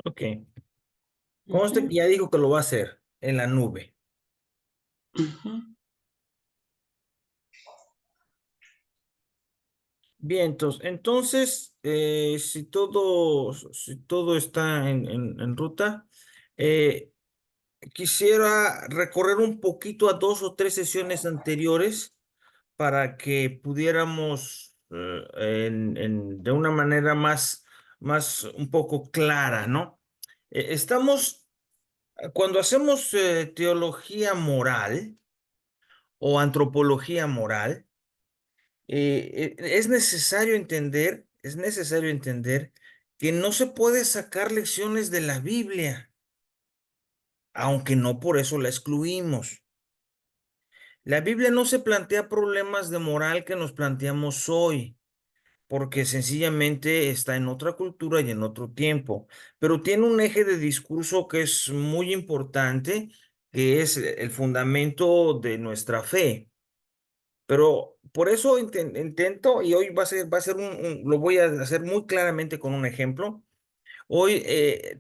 Ok. Conste que Ujú, ya dijo que lo va a hacer en la nube. ujú, Bien, entonces si todo está en ruta, eh, quisiera recorrer un poquito a 2 o 3 sesiones anteriores para que pudiéramos de una manera más un poco clara, ¿no? Cuando hacemos teología moral o antropología moral, es necesario entender que no se puede sacar lecciones de la Biblia, aunque no por eso la excluimos. La Biblia no se plantea problemas de moral que nos planteamos hoy, porque sencillamente está en otra cultura y en otro tiempo, pero tiene un eje de discurso que es muy importante, que es el fundamento de nuestra fe. Pero por eso intento, y hoy va a ser lo voy a hacer muy claramente con un ejemplo. Hoy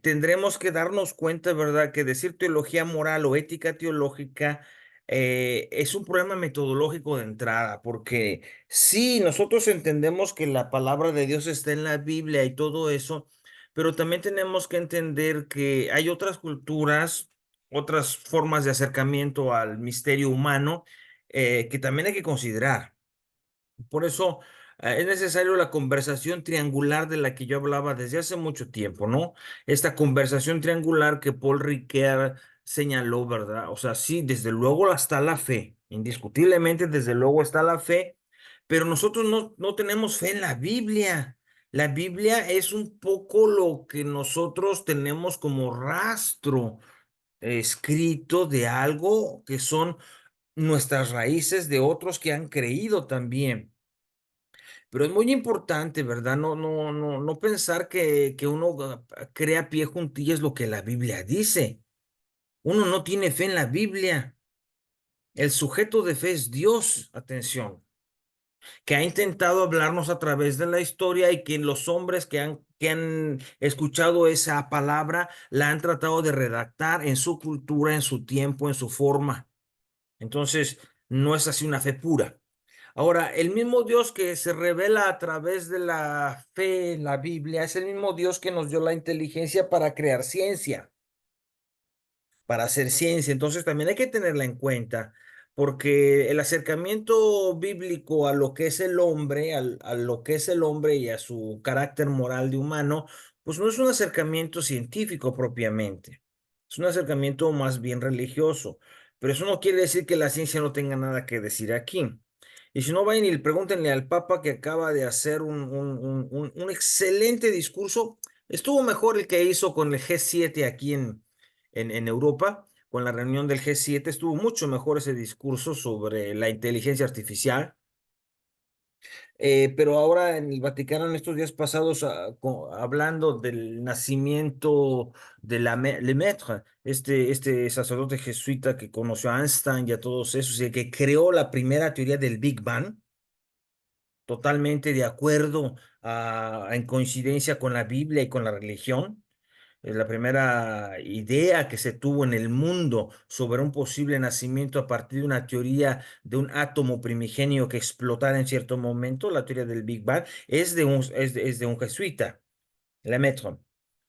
tendremos que darnos cuenta, ¿verdad?, que decir teología moral o ética teológica es un problema metodológico de entrada, porque sí, nosotros entendemos que la palabra de Dios está en la Biblia y todo eso, pero también tenemos que entender que hay otras culturas, otras formas de acercamiento al misterio humano que también hay que considerar. Por eso es necesario la conversación triangular de la que yo hablaba desde hace mucho tiempo, ¿no? Esta conversación triangular que Paul Ricoeur señaló, ¿verdad? O sea, sí, desde luego está la fe, indiscutiblemente, desde luego está la fe, pero nosotros no tenemos fe en la Biblia. La Biblia es un poco lo que nosotros tenemos como rastro escrito de algo que son nuestras raíces de otros que han creído también. Pero es muy importante, ¿verdad? No pensar que uno crea a pie juntillas lo que la Biblia dice. Uno no tiene fe en la Biblia. El sujeto de fe es Dios, atención, que ha intentado hablarnos a través de la historia y que los hombres que han escuchado esa palabra la han tratado de redactar en su cultura, en su tiempo, en su forma. Entonces, no es así una fe pura. Ahora, el mismo Dios que se revela a través de la fe en la Biblia es el mismo Dios que nos dio la inteligencia para crear ciencia, para hacer ciencia. Entonces, también hay que tenerla en cuenta, porque el acercamiento bíblico a lo que es el hombre, a lo que es el hombre y a su carácter moral de humano, pues no es un acercamiento científico propiamente, es un acercamiento más bien religioso. Pero eso no quiere decir que la ciencia no tenga nada que decir aquí. Y si no, vayan y pregúntenle al Papa que acaba de hacer un excelente discurso. Estuvo mejor el que hizo con el G7 aquí en Europa, con la reunión del G7, estuvo mucho mejor ese discurso sobre la inteligencia artificial. Pero ahora en el Vaticano, en estos días pasados, hablando del nacimiento de Lemaitre, este sacerdote jesuita que conoció a Einstein y a todos esos, y que creó la primera teoría del Big Bang, totalmente de acuerdo en coincidencia con la Biblia y con la religión. Es la primera idea que se tuvo en el mundo sobre un posible nacimiento a partir de una teoría de un átomo primigenio que explotara en cierto momento. La teoría del Big Bang es de un jesuita, Lemaitre.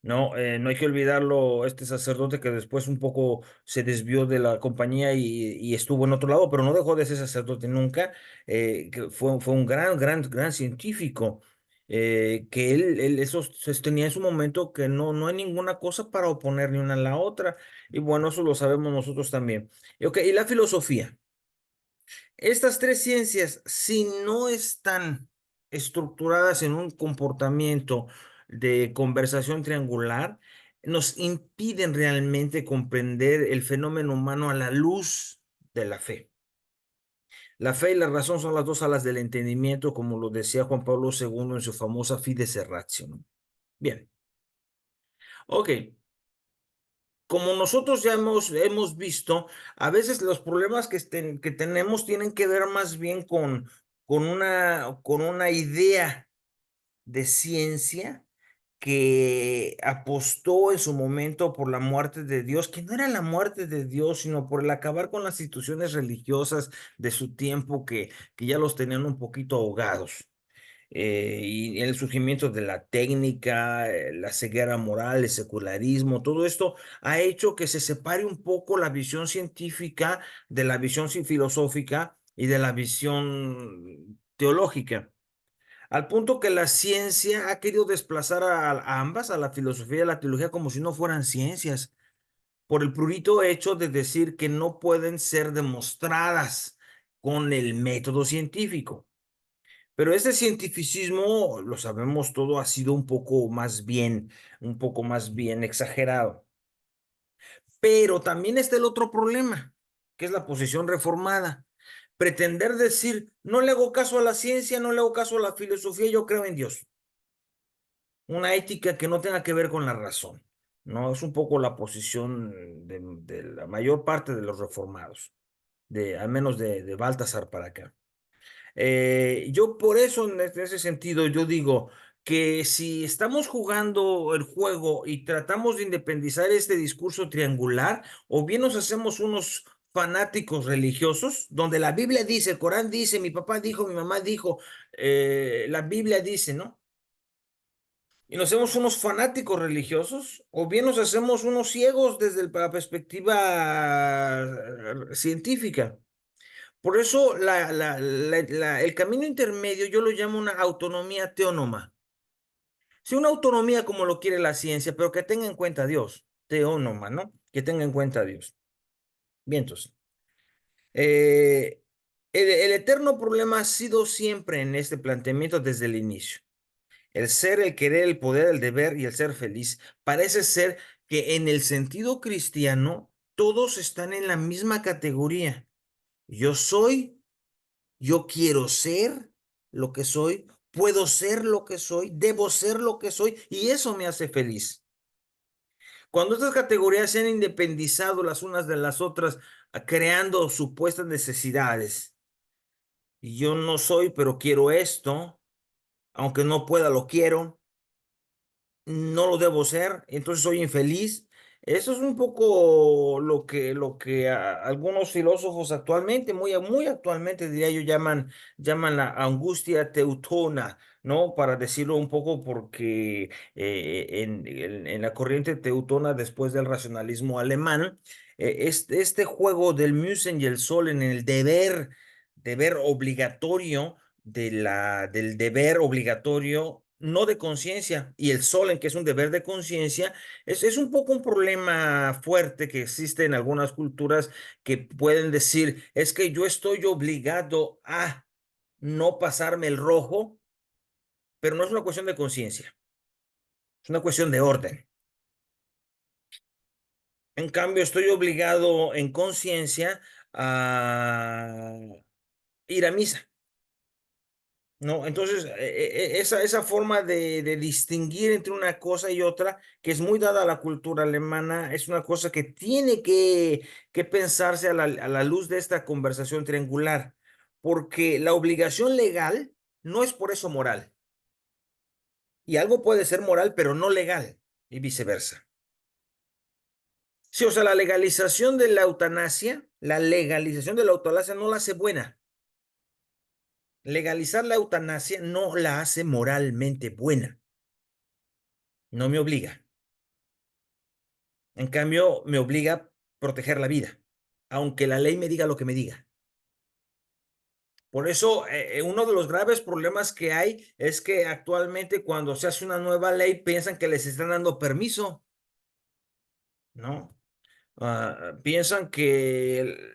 No hay que olvidarlo, este sacerdote que después un poco se desvió de la compañía y estuvo en otro lado, pero no dejó de ser sacerdote nunca, que fue un gran, gran, gran científico, que él eso sostenía en su momento que no hay ninguna cosa para oponer ni una a la otra, y bueno, eso lo sabemos nosotros también. Y la filosofía. Estas 3 ciencias, si no están estructuradas en un comportamiento de conversación triangular, nos impiden realmente comprender el fenómeno humano a la luz de la fe. La fe y la razón son las dos alas del entendimiento, como lo decía Juan Pablo II en su famosa Fides Ratio, ¿no? Bien, ok. Como nosotros ya hemos visto, a veces los problemas que tenemos tienen que ver más bien con una idea de ciencia que apostó en su momento por la muerte de Dios, que no era la muerte de Dios, sino por el acabar con las instituciones religiosas de su tiempo que ya los tenían un poquito ahogados. Y el surgimiento de la técnica, la ceguera moral, el secularismo, todo esto ha hecho que se separe un poco la visión científica de la visión filosófica y de la visión teológica. Al punto que la ciencia ha querido desplazar a ambas, a la filosofía y a la teología, como si no fueran ciencias, por el prurito hecho de decir que no pueden ser demostradas con el método científico. Pero ese cientificismo, lo sabemos todo, ha sido un poco más bien exagerado. Pero también está el otro problema, que es la posición reformada. Pretender decir, no le hago caso a la ciencia, no le hago caso a la filosofía, yo creo en Dios. Una ética que no tenga que ver con la razón, ¿no? Es un poco la posición de la mayor parte de los reformados, al menos de Baltasar para acá. Yo por eso, en ese sentido, yo digo que si estamos jugando el juego y tratamos de independizar este discurso triangular, o bien nos hacemos unos fanáticos religiosos, donde la Biblia dice, el Corán dice, mi papá dijo, mi mamá dijo, la Biblia dice, ¿no? Y nos hacemos unos fanáticos religiosos, o bien nos hacemos unos ciegos desde la perspectiva científica. Por eso el camino intermedio yo lo llamo una autonomía teónoma. Sí, una autonomía como lo quiere la ciencia, pero que tenga en cuenta a Dios. Teónoma, ¿no? Que tenga en cuenta a Dios. Bien, entonces. El eterno problema ha sido siempre en este planteamiento desde el inicio. El ser, el querer, el poder, el deber y el ser feliz. Parece ser que en el sentido cristiano todos están en la misma categoría. Yo soy. Yo quiero ser lo que soy, puedo ser lo que soy, debo ser lo que soy y eso me hace feliz. Cuando estas categorías se han independizado las unas de las otras, creando supuestas necesidades, y yo no soy, pero quiero esto, aunque no pueda, lo quiero, no lo debo ser, entonces soy infeliz. Eso es un poco lo que algunos filósofos actualmente, muy actualmente diría yo, llaman la angustia teutona, ¿no? Para decirlo un poco porque en la corriente teutona, después del racionalismo alemán, este juego del Müssen y el Sollen en el deber obligatorio del deber obligatorio, no de conciencia, y el Solen, que es un deber de conciencia, es un poco un problema fuerte que existe en algunas culturas que pueden decir, es que yo estoy obligado a no pasarme el rojo, pero no es una cuestión de conciencia, es una cuestión de orden. En cambio, estoy obligado en conciencia a ir a misa. No, entonces esa forma de distinguir entre una cosa y otra, que es muy dada a la cultura alemana, es una cosa que tiene que pensarse a la luz de esta conversación triangular, porque la obligación legal no es por eso moral, y algo puede ser moral, pero no legal, y viceversa. Sí, o sea, la legalización de la eutanasia no la hace buena. Legalizar la eutanasia no la hace moralmente buena. No me obliga. En cambio, me obliga a proteger la vida, aunque la ley me diga lo que me diga. Por eso, uno de los graves problemas que hay es que actualmente cuando se hace una nueva ley piensan que les están dando permiso, ¿no? Piensan que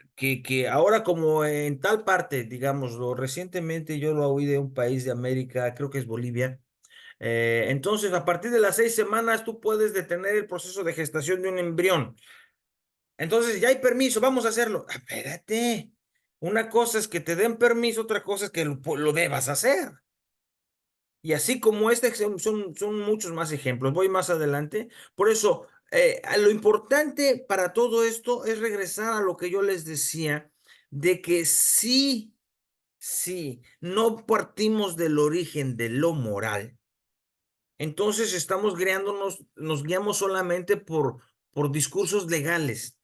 ahora como en tal parte, digámoslo, recientemente yo lo oí de un país de América, creo que es Bolivia. Entonces, a partir de las 6 semanas, tú puedes detener el proceso de gestación de un embrión. Entonces, ya hay permiso, vamos a hacerlo. Espérate. Una cosa es que te den permiso, otra cosa es que lo debas hacer. Y así como este, son muchos más ejemplos. Voy más adelante. Por eso, lo importante para todo esto es regresar a lo que yo les decía, de que sí, no partimos del origen de lo moral, Entonces estamos guiándonos, nos guiamos solamente por discursos legales.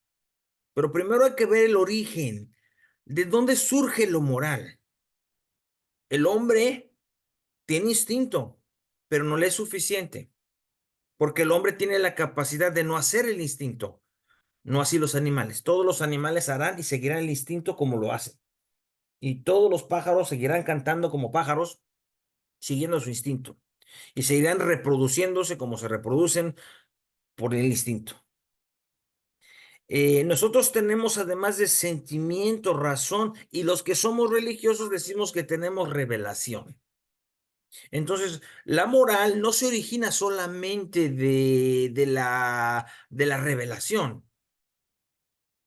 Pero primero hay que ver el origen, de dónde surge lo moral. El hombre tiene instinto, pero no le es suficiente, porque el hombre tiene la capacidad de no hacer el instinto, no así los animales. Todos los animales harán y seguirán el instinto como lo hacen. Y todos los pájaros seguirán cantando como pájaros, siguiendo su instinto. Y seguirán reproduciéndose como se reproducen por el instinto. Nosotros tenemos además de sentimiento, razón, y los que somos religiosos decimos que tenemos revelación. Entonces, la moral no se origina solamente de la revelación.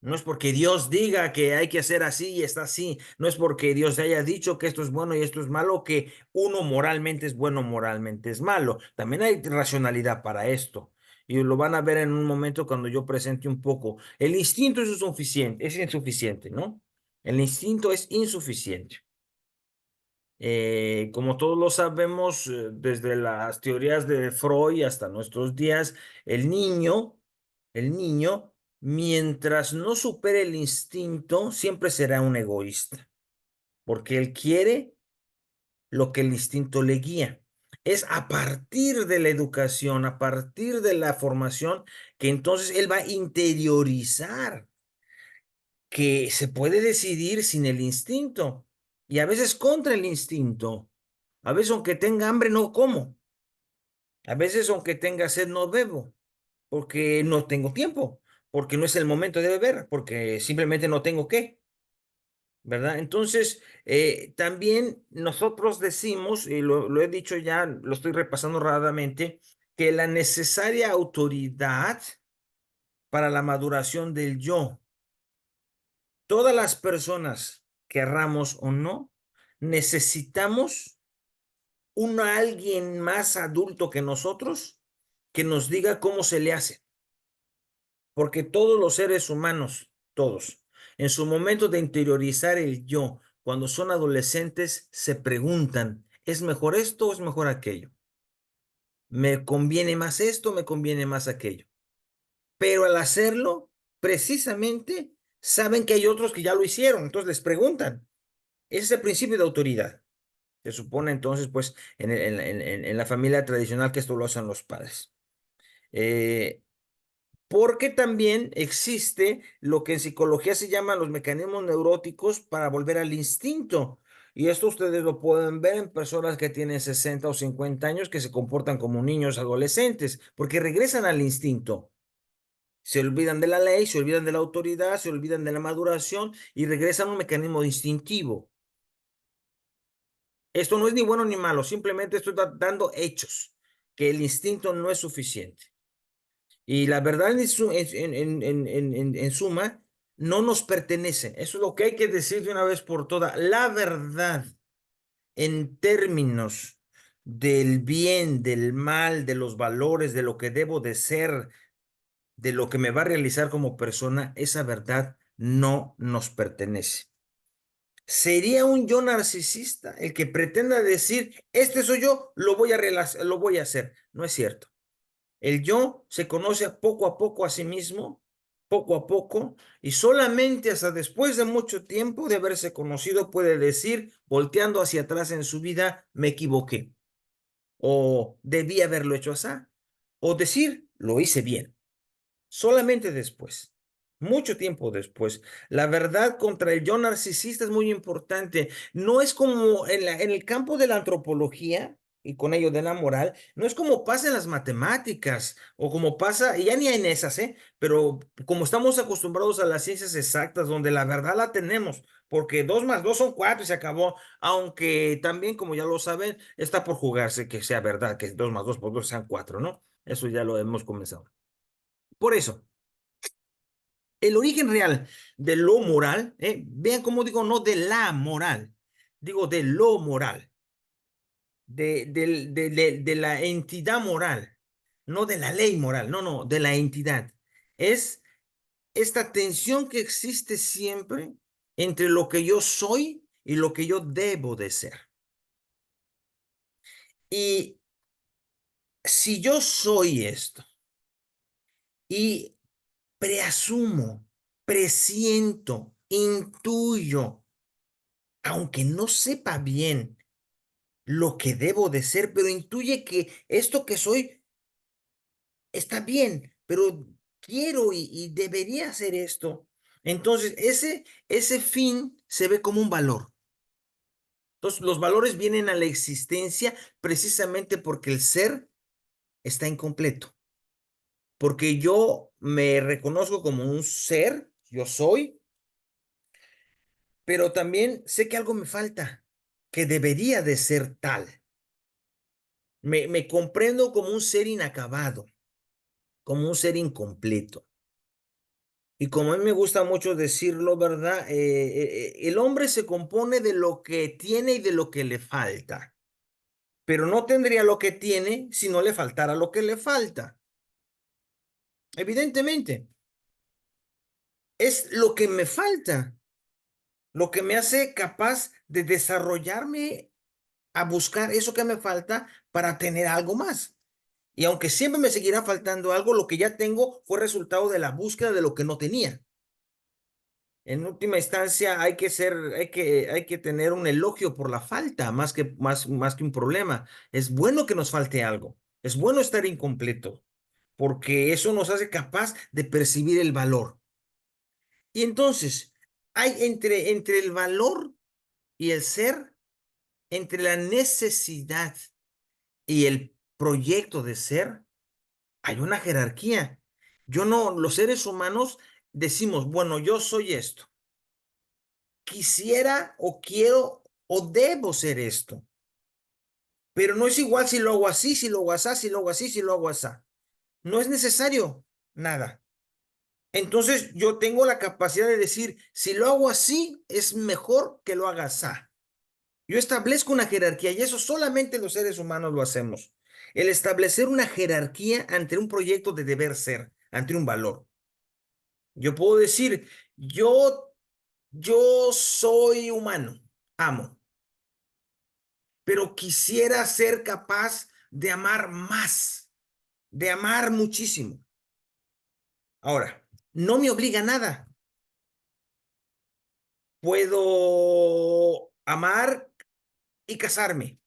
No es porque Dios diga que hay que hacer así y está así. No es porque Dios haya dicho que esto es bueno y esto es malo, que uno moralmente es bueno, moralmente es malo. También hay racionalidad para esto. Y lo van a ver en un momento cuando yo presente un poco. El instinto es insuficiente, ¿no? El instinto es insuficiente. Como todos lo sabemos, desde las teorías de Freud hasta nuestros días, el niño, el niño, mientras no supere el instinto, siempre será un egoísta, porque él quiere lo que el instinto le guía. Es a partir de la educación, a partir de la formación, que entonces él va a interiorizar que se puede decidir sin el instinto y a veces contra el instinto. A veces aunque tenga hambre no como. A veces aunque tenga sed no bebo porque no tengo tiempo, porque no es el momento de beber, porque simplemente no tengo qué, ¿verdad? Entonces, también nosotros decimos, y lo he dicho ya, lo estoy repasando rápidamente, que la necesaria autoridad para la maduración del yo. Todas las personas, querramos o no, necesitamos alguien más adulto que nosotros que nos diga cómo se le hace. Porque todos los seres humanos, todos, en su momento de interiorizar el yo, cuando son adolescentes, se preguntan, ¿es mejor esto o es mejor aquello? ¿Me conviene más esto o me conviene más aquello? Pero al hacerlo, precisamente, saben que hay otros que ya lo hicieron, entonces les preguntan. Ese es el principio de autoridad. Se supone entonces, pues, en la familia tradicional que esto lo hacen los padres. Eh, Porque también existe lo que en psicología se llaman los mecanismos neuróticos para volver al instinto. Y esto ustedes lo pueden ver en personas que tienen 60 o 50 años que se comportan como niños adolescentes, porque regresan al instinto. Se olvidan de la ley, se olvidan de la autoridad, se olvidan de la maduración y regresan a un mecanismo instintivo. Esto no es ni bueno ni malo, simplemente estoy dando hechos, que el instinto no es suficiente. Y la verdad en suma, no nos pertenece. Eso es lo que hay que decir de una vez por todas. La verdad en términos del bien, del mal, de los valores, de lo que debo de ser, de lo que me va a realizar como persona, esa verdad no nos pertenece. Sería un yo narcisista el que pretenda decir, este soy yo, lo voy a hacer. No es cierto. El yo se conoce poco a poco a sí mismo, poco a poco, y solamente hasta después de mucho tiempo de haberse conocido puede decir, volteando hacia atrás en su vida, me equivoqué, o debí haberlo hecho así, o decir, lo hice bien. Solamente después, mucho tiempo después. La verdad contra el yo narcisista es muy importante. No es como en el campo de la antropología y con ello de la moral, no es como pasa en las matemáticas o como pasa, y ya ni en esas, ¿eh? Pero como estamos acostumbrados a las ciencias exactas, donde la verdad la tenemos, porque 2 más 2 son 4 y se acabó, aunque también, como ya lo saben, está por jugarse que sea verdad, que 2 más 2 por 2 sean 4, ¿no? Eso ya lo hemos comenzado. Por eso, el origen real de lo moral, vean cómo digo, no de la moral, digo de lo moral, de la entidad moral, no de la ley moral, no, no, de la entidad. Es esta tensión que existe siempre entre lo que yo soy y lo que yo debo de ser. Y Si yo soy esto y preasumo, presiento, intuyo, aunque no sepa bien lo que debo de ser, pero intuye que esto que soy está bien, pero quiero y debería hacer esto. Entonces, ese fin se ve como un valor. Entonces, los valores vienen a la existencia precisamente porque el ser está incompleto, porque yo me reconozco como un ser, yo soy, pero también sé que algo me falta, que debería de ser tal. Me comprendo como un ser inacabado, como un ser incompleto. Y como a mí me gusta mucho decirlo, ¿verdad? El hombre se compone de lo que tiene y de lo que le falta, pero no tendría lo que tiene si no le faltara lo que le falta. Evidentemente, es lo que me falta, lo que me hace capaz de desarrollarme a buscar eso que me falta para tener algo más. Y aunque siempre me seguirá faltando algo, lo que ya tengo fue resultado de la búsqueda de lo que no tenía. En última instancia, hay que tener un elogio por la falta, más que un problema. Es bueno que nos falte algo. Es bueno estar incompleto, porque eso nos hace capaz de percibir el valor. Y entonces, hay entre el valor y el ser, entre la necesidad y el proyecto de ser, hay una jerarquía. Yo no, los seres humanos decimos, bueno, yo soy esto. Quisiera o quiero o debo ser esto, pero no es igual si lo hago así, si lo hago así, si lo hago así, si lo hago así. No es necesario nada. Entonces yo tengo la capacidad de decir, si lo hago así, es mejor que lo haga así. Yo establezco una jerarquía y eso solamente los seres humanos lo hacemos. El establecer una jerarquía ante un proyecto de deber ser, ante un valor. Yo puedo decir, yo soy humano, amo, pero quisiera ser capaz de amar más, de amar muchísimo. Ahora, no me obliga a nada. Puedo amar y casarme,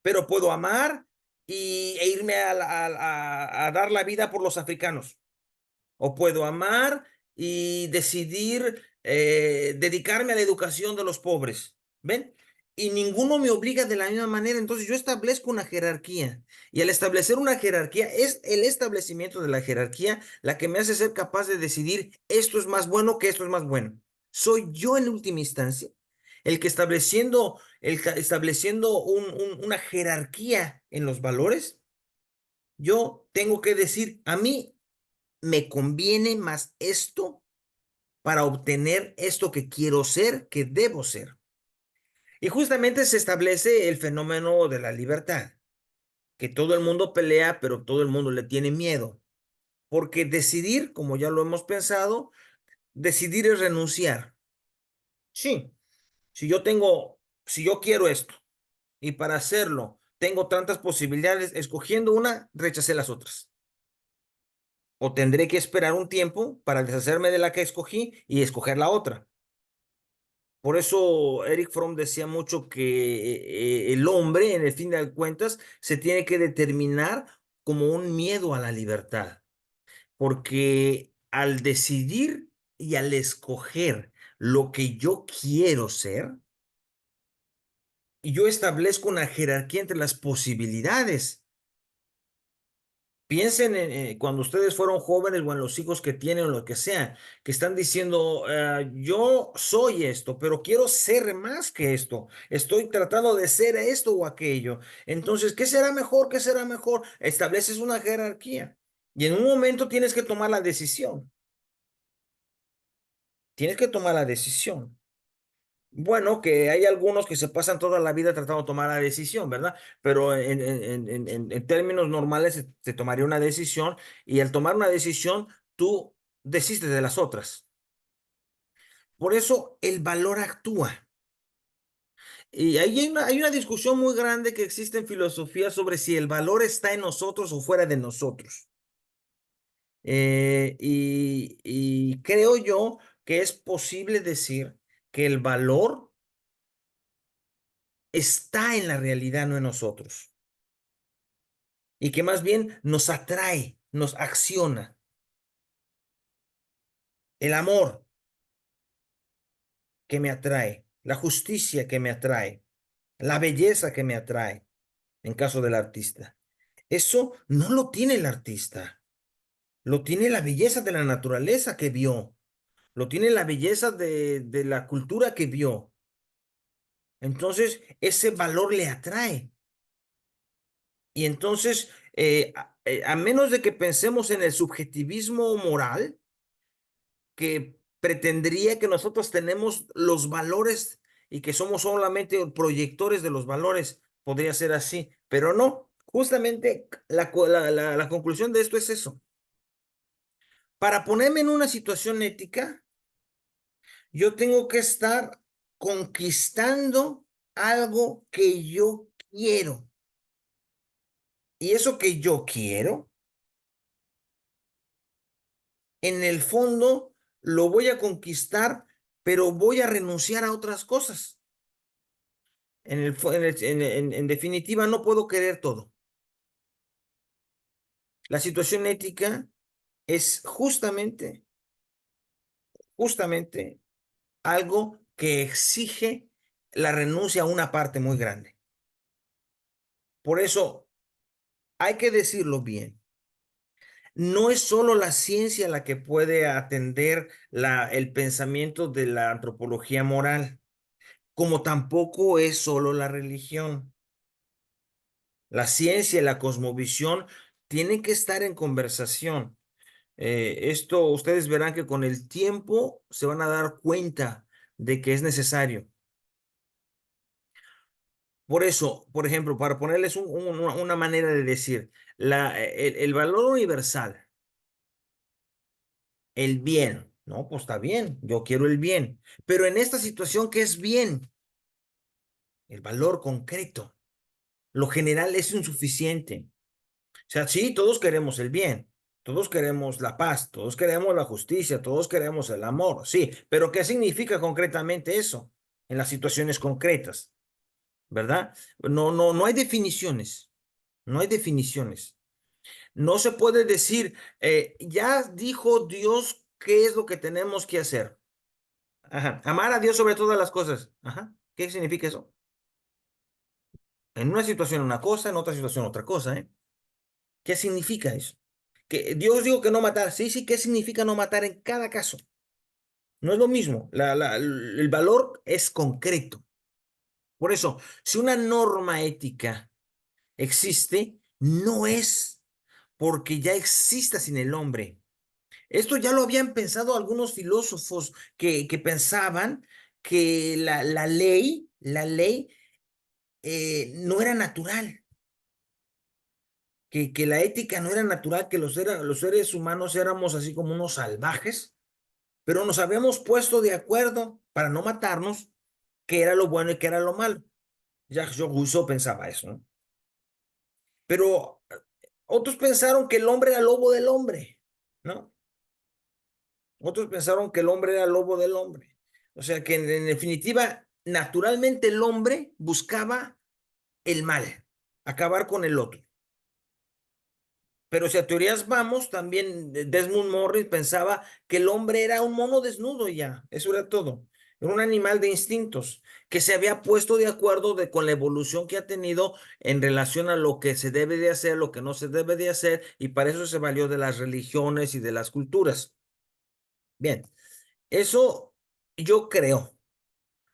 pero puedo amar e irme a dar la vida por los africanos. O puedo amar y decidir dedicarme a la educación de los pobres. ¿Ven? Y ninguno me obliga de la misma manera. Entonces yo establezco una jerarquía. Y al establecer una jerarquía, es el establecimiento de la jerarquía la que me hace ser capaz de decidir esto es más bueno que esto es más bueno. Soy yo en última instancia el que estableciendo una jerarquía en los valores, yo tengo que decir, a mí me conviene más esto para obtener esto que quiero ser, que debo ser. Y justamente se establece el fenómeno de la libertad, que todo el mundo pelea, pero todo el mundo le tiene miedo. Porque decidir, como ya lo hemos pensado, decidir es renunciar. Sí, si yo quiero esto y para hacerlo tengo tantas posibilidades, escogiendo una, rechacé las otras. O tendré que esperar un tiempo para deshacerme de la que escogí y escoger la otra. Por eso Eric Fromm decía mucho que el hombre, en el fin de cuentas, se tiene que determinar como un miedo a la libertad, porque al decidir y al escoger lo que yo quiero ser, yo establezco una jerarquía entre las posibilidades. Piensen en cuando ustedes fueron jóvenes o en los hijos que tienen o lo que sea, que están diciendo, yo soy esto, pero quiero ser más que esto. Estoy tratando de ser esto o aquello. Entonces, ¿qué será mejor? ¿Qué será mejor? Estableces una jerarquía y en un momento tienes que tomar la decisión. Tienes que tomar la decisión. Bueno, que hay algunos que se pasan toda la vida tratando de tomar la decisión, ¿verdad? Pero en términos normales se tomaría una decisión y al tomar una decisión tú desistes de las otras. Por eso el valor actúa. Y ahí hay una discusión muy grande que existe en filosofía sobre si el valor está en nosotros o fuera de nosotros. Y creo yo que es posible decir que el valor está en la realidad, no en nosotros. Y que más bien nos atrae, nos acciona. El amor que me atrae, la justicia que me atrae, la belleza que me atrae, en caso del artista. Eso no lo tiene el artista, lo tiene la belleza de la naturaleza que vio, lo tiene la belleza de la cultura que vio. Entonces, ese valor le atrae. Y entonces, a menos de que pensemos en el subjetivismo moral, que pretendería que nosotros tenemos los valores y que somos solamente proyectores de los valores, podría ser así, pero no. Justamente la conclusión de esto es eso. Para ponerme en una situación ética, yo tengo que estar conquistando algo que yo quiero. Y eso que yo quiero, en el fondo, lo voy a conquistar, pero voy a renunciar a otras cosas. En definitiva, no puedo querer todo. La situación ética es justamente algo que exige la renuncia a una parte muy grande. Por eso hay que decirlo bien. No es solo la ciencia la que puede atender el pensamiento de la antropología moral, como tampoco es solo la religión. La ciencia y la cosmovisión tienen que estar en conversación. Esto ustedes verán que con el tiempo se van a dar cuenta de que es necesario. Por eso, por ejemplo, para ponerles una manera de decir, el valor universal, el bien, no, pues está bien, yo quiero el bien, pero en esta situación, ¿qué es bien? El valor concreto. Lo general es insuficiente. O sea, sí, todos queremos el bien, todos queremos la paz, todos queremos la justicia, todos queremos el amor, sí, pero ¿qué significa concretamente eso en las situaciones concretas? ¿Verdad? No hay definiciones, no hay definiciones. No se puede decir, ya dijo Dios qué es lo que tenemos que hacer. Ajá. Amar a Dios sobre todas las cosas. Ajá. ¿Qué significa eso? En una situación una cosa, en otra situación otra cosa, ¿eh? ¿Qué significa eso? Que Dios dijo que no matar. Sí, sí, ¿qué significa no matar en cada caso? No es lo mismo. El valor es concreto. Por eso, si una norma ética existe, no es porque ya exista sin el hombre. Esto ya lo habían pensado algunos filósofos que pensaban que la ley no era natural, que la ética no era natural, que los seres humanos éramos así como unos salvajes, pero nos habíamos puesto de acuerdo para no matarnos, qué era lo bueno y qué era lo malo. Jacques Rousseau pensaba eso, ¿no? Pero otros pensaron que el hombre era lobo del hombre, ¿no? Otros pensaron que el hombre era lobo del hombre. O sea que en definitiva, naturalmente el hombre buscaba el mal, acabar con el otro. Pero si a teorías vamos, también Desmond Morris pensaba que el hombre era un mono desnudo y ya, eso era todo. Era un animal de instintos que se había puesto de acuerdo con la evolución que ha tenido en relación a lo que se debe de hacer, lo que no se debe de hacer, y para eso se valió de las religiones y de las culturas. Bien, eso yo creo.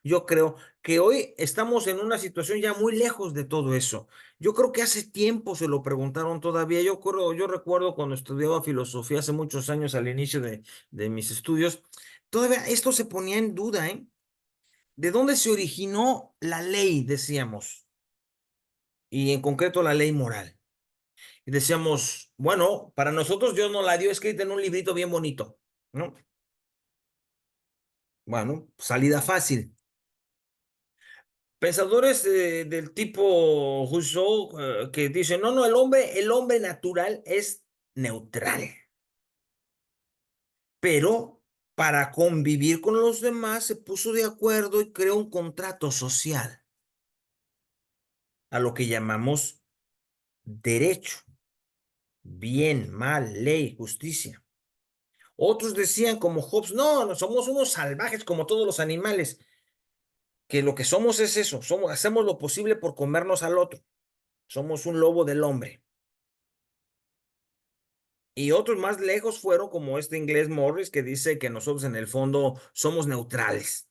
Yo creo que hoy estamos en una situación ya muy lejos de todo eso. Yo creo que hace tiempo se lo preguntaron todavía. Yo recuerdo cuando estudiaba filosofía hace muchos años al inicio de mis estudios, todavía esto se ponía en duda, ¿eh? ¿De dónde se originó la ley, decíamos? Y en concreto la ley moral. Y decíamos, bueno, para nosotros Dios nos la dio escrita en un librito bien bonito, ¿no? Bueno, salida fácil. Pensadores del tipo Rousseau que dicen, no, no, el hombre natural es neutral, pero para convivir con los demás se puso de acuerdo y creó un contrato social, a lo que llamamos derecho, bien, mal, ley, justicia. Otros decían como Hobbes, no, no somos unos salvajes como todos los animales, que lo que somos es eso, hacemos lo posible por comernos al otro, somos un lobo del hombre. Y otros más lejos fueron como este inglés Morris que dice que nosotros en el fondo somos neutrales.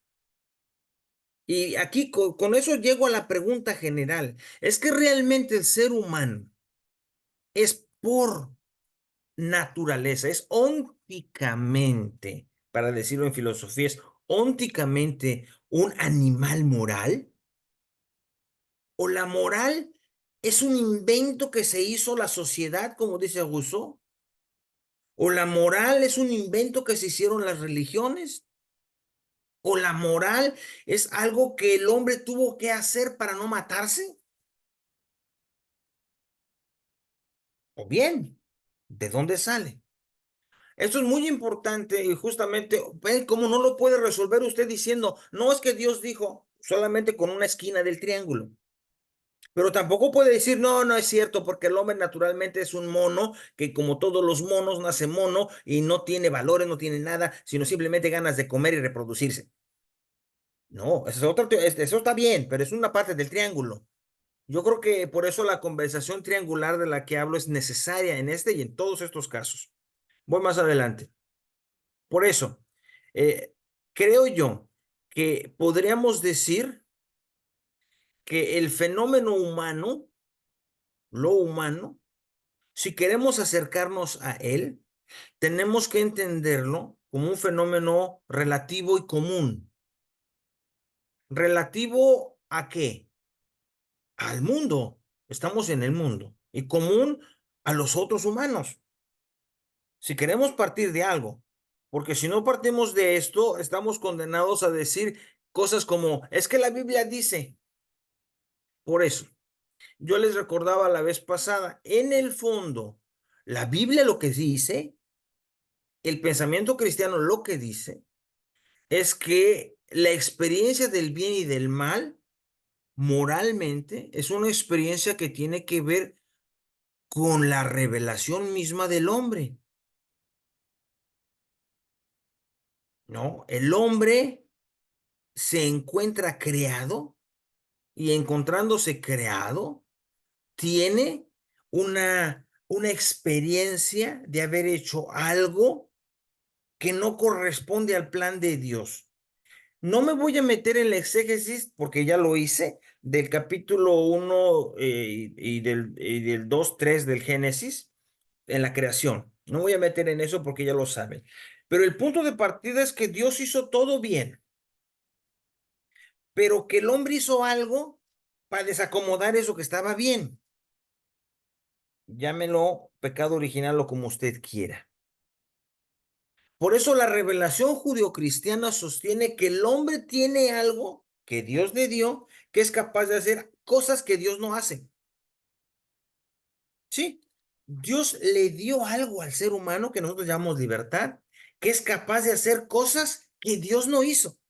Y aquí con eso llego a la pregunta general. ¿Es que realmente el ser humano es por naturaleza, es ónticamente, para decirlo en filosofía, es ónticamente un animal moral? ¿O la moral es un invento que se hizo la sociedad, como dice Rousseau? ¿O la moral es un invento que se hicieron las religiones? ¿O la moral es algo que el hombre tuvo que hacer para no matarse? ¿O bien, de dónde sale? Esto es muy importante y justamente, ve cómo no lo puede resolver usted diciendo, no es que Dios dijo solamente con una esquina del triángulo. Pero tampoco puede decir, no, no es cierto, porque el hombre naturalmente es un mono, que como todos los monos nace mono y no tiene valores, no tiene nada, sino simplemente ganas de comer y reproducirse. No, eso está bien, pero es una parte del triángulo. Yo creo que por eso la conversación triangular de la que hablo es necesaria en este y en todos estos casos. Voy más adelante. Por eso, eh, creo yo que podríamos decir que el fenómeno humano, lo humano, si queremos acercarnos a él, tenemos que entenderlo como un fenómeno relativo y común. ¿Relativo a qué? Al mundo. Estamos en el mundo. Y común a los otros humanos. Si queremos partir de algo. Porque si no partimos de esto, estamos condenados a decir cosas como, es que la Biblia dice. Por eso, yo les recordaba la vez pasada, en el fondo, la Biblia lo que dice, el pensamiento cristiano lo que dice, es que la experiencia del bien y del mal, moralmente, es una experiencia que tiene que ver con la revelación misma del hombre, ¿no? El hombre se encuentra creado y encontrándose creado, tiene una experiencia de haber hecho algo que no corresponde al plan de Dios. No me voy a meter en la exégesis porque ya lo hice del capítulo 1 y del 2 3 del Génesis en la creación. No voy a meter en eso porque ya lo saben. Pero el punto de partida es que Dios hizo todo bien, pero que el hombre hizo algo para desacomodar eso que estaba bien. Llámelo pecado original o como usted quiera. Por eso la revelación judeocristiana sostiene que el hombre tiene algo que Dios le dio, que es capaz de hacer cosas que Dios no hace. Sí, Dios le dio algo al ser humano que nosotros llamamos libertad, que es capaz de hacer cosas que Dios no hizo.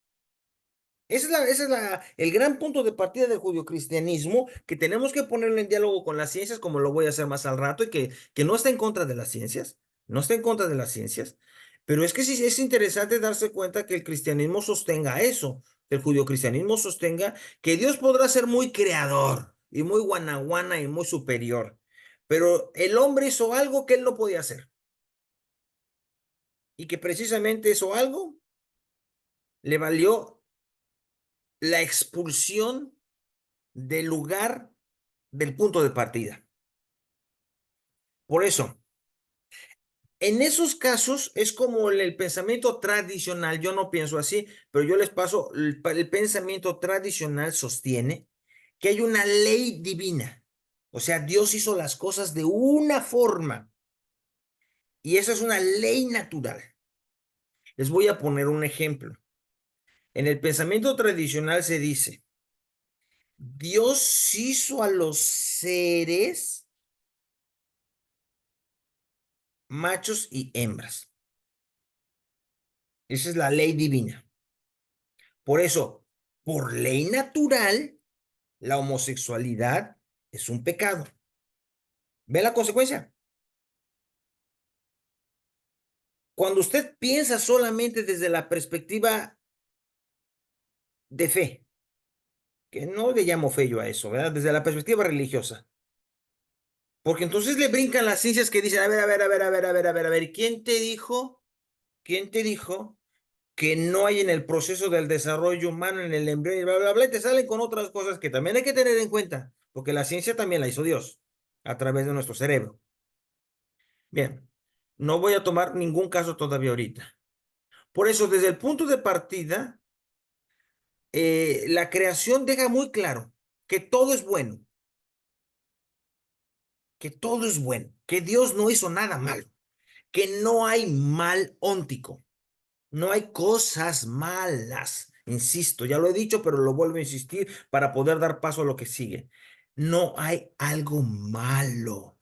El gran punto de partida del judio-cristianismo, que tenemos que ponerlo en diálogo con las ciencias, como lo voy a hacer más al rato, y que no está en contra de las ciencias, no está en contra de las ciencias, pero es que sí es interesante darse cuenta que el cristianismo sostenga eso, que el judio-cristianismo sostenga que Dios podrá ser muy creador, y muy guanaguana, y muy superior, pero el hombre hizo algo que él no podía hacer, y que precisamente eso algo le valió la expulsión del lugar del punto de partida. Por eso, en esos casos es como el pensamiento tradicional, yo no pienso así, pero yo les paso, el pensamiento tradicional sostiene que hay una ley divina. O sea, Dios hizo las cosas de una forma y esa es una ley natural. Les voy a poner un ejemplo. En el pensamiento tradicional se dice, Dios hizo a los seres machos y hembras. Esa es la ley divina. Por eso, por ley natural, la homosexualidad es un pecado. ¿Ve la consecuencia? Cuando usted piensa solamente desde la perspectiva de fe, que no le llamo fe yo a eso, ¿verdad? Desde la perspectiva religiosa. Porque entonces le brincan las ciencias que dicen, a ver, a ver, a ver, a ver, a ver, a ver, a ver, ¿quién te dijo? ¿Quién te dijo que no hay en el proceso del desarrollo humano, en el embrión, y bla, bla, bla? Y te salen con otras cosas que también hay que tener en cuenta, porque la ciencia también la hizo Dios a través de nuestro cerebro. Bien, no voy a tomar ningún caso todavía ahorita. Por eso, desde el punto de partida, la creación deja muy claro que todo es bueno, que todo es bueno, que Dios no hizo nada malo, que no hay mal óntico, no hay cosas malas. Insisto, ya lo he dicho, pero lo vuelvo a insistir para poder dar paso a lo que sigue. No hay algo malo.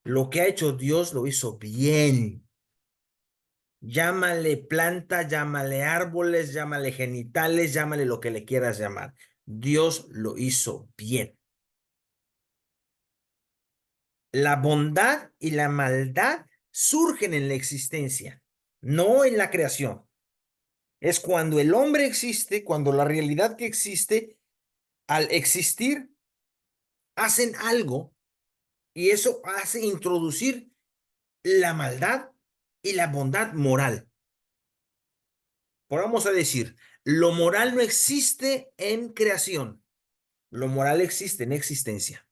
Lo que ha hecho Dios lo hizo bien. Llámale planta, llámale árboles, llámale genitales, llámale lo que le quieras llamar. Dios lo hizo bien. La bondad y la maldad surgen en la existencia, no en la creación. Es cuando el hombre existe, cuando la realidad que existe, al existir, hacen algo y eso hace introducir la maldad y la bondad moral. Por vamos a decir, lo moral no existe en creación, lo moral existe en existencia.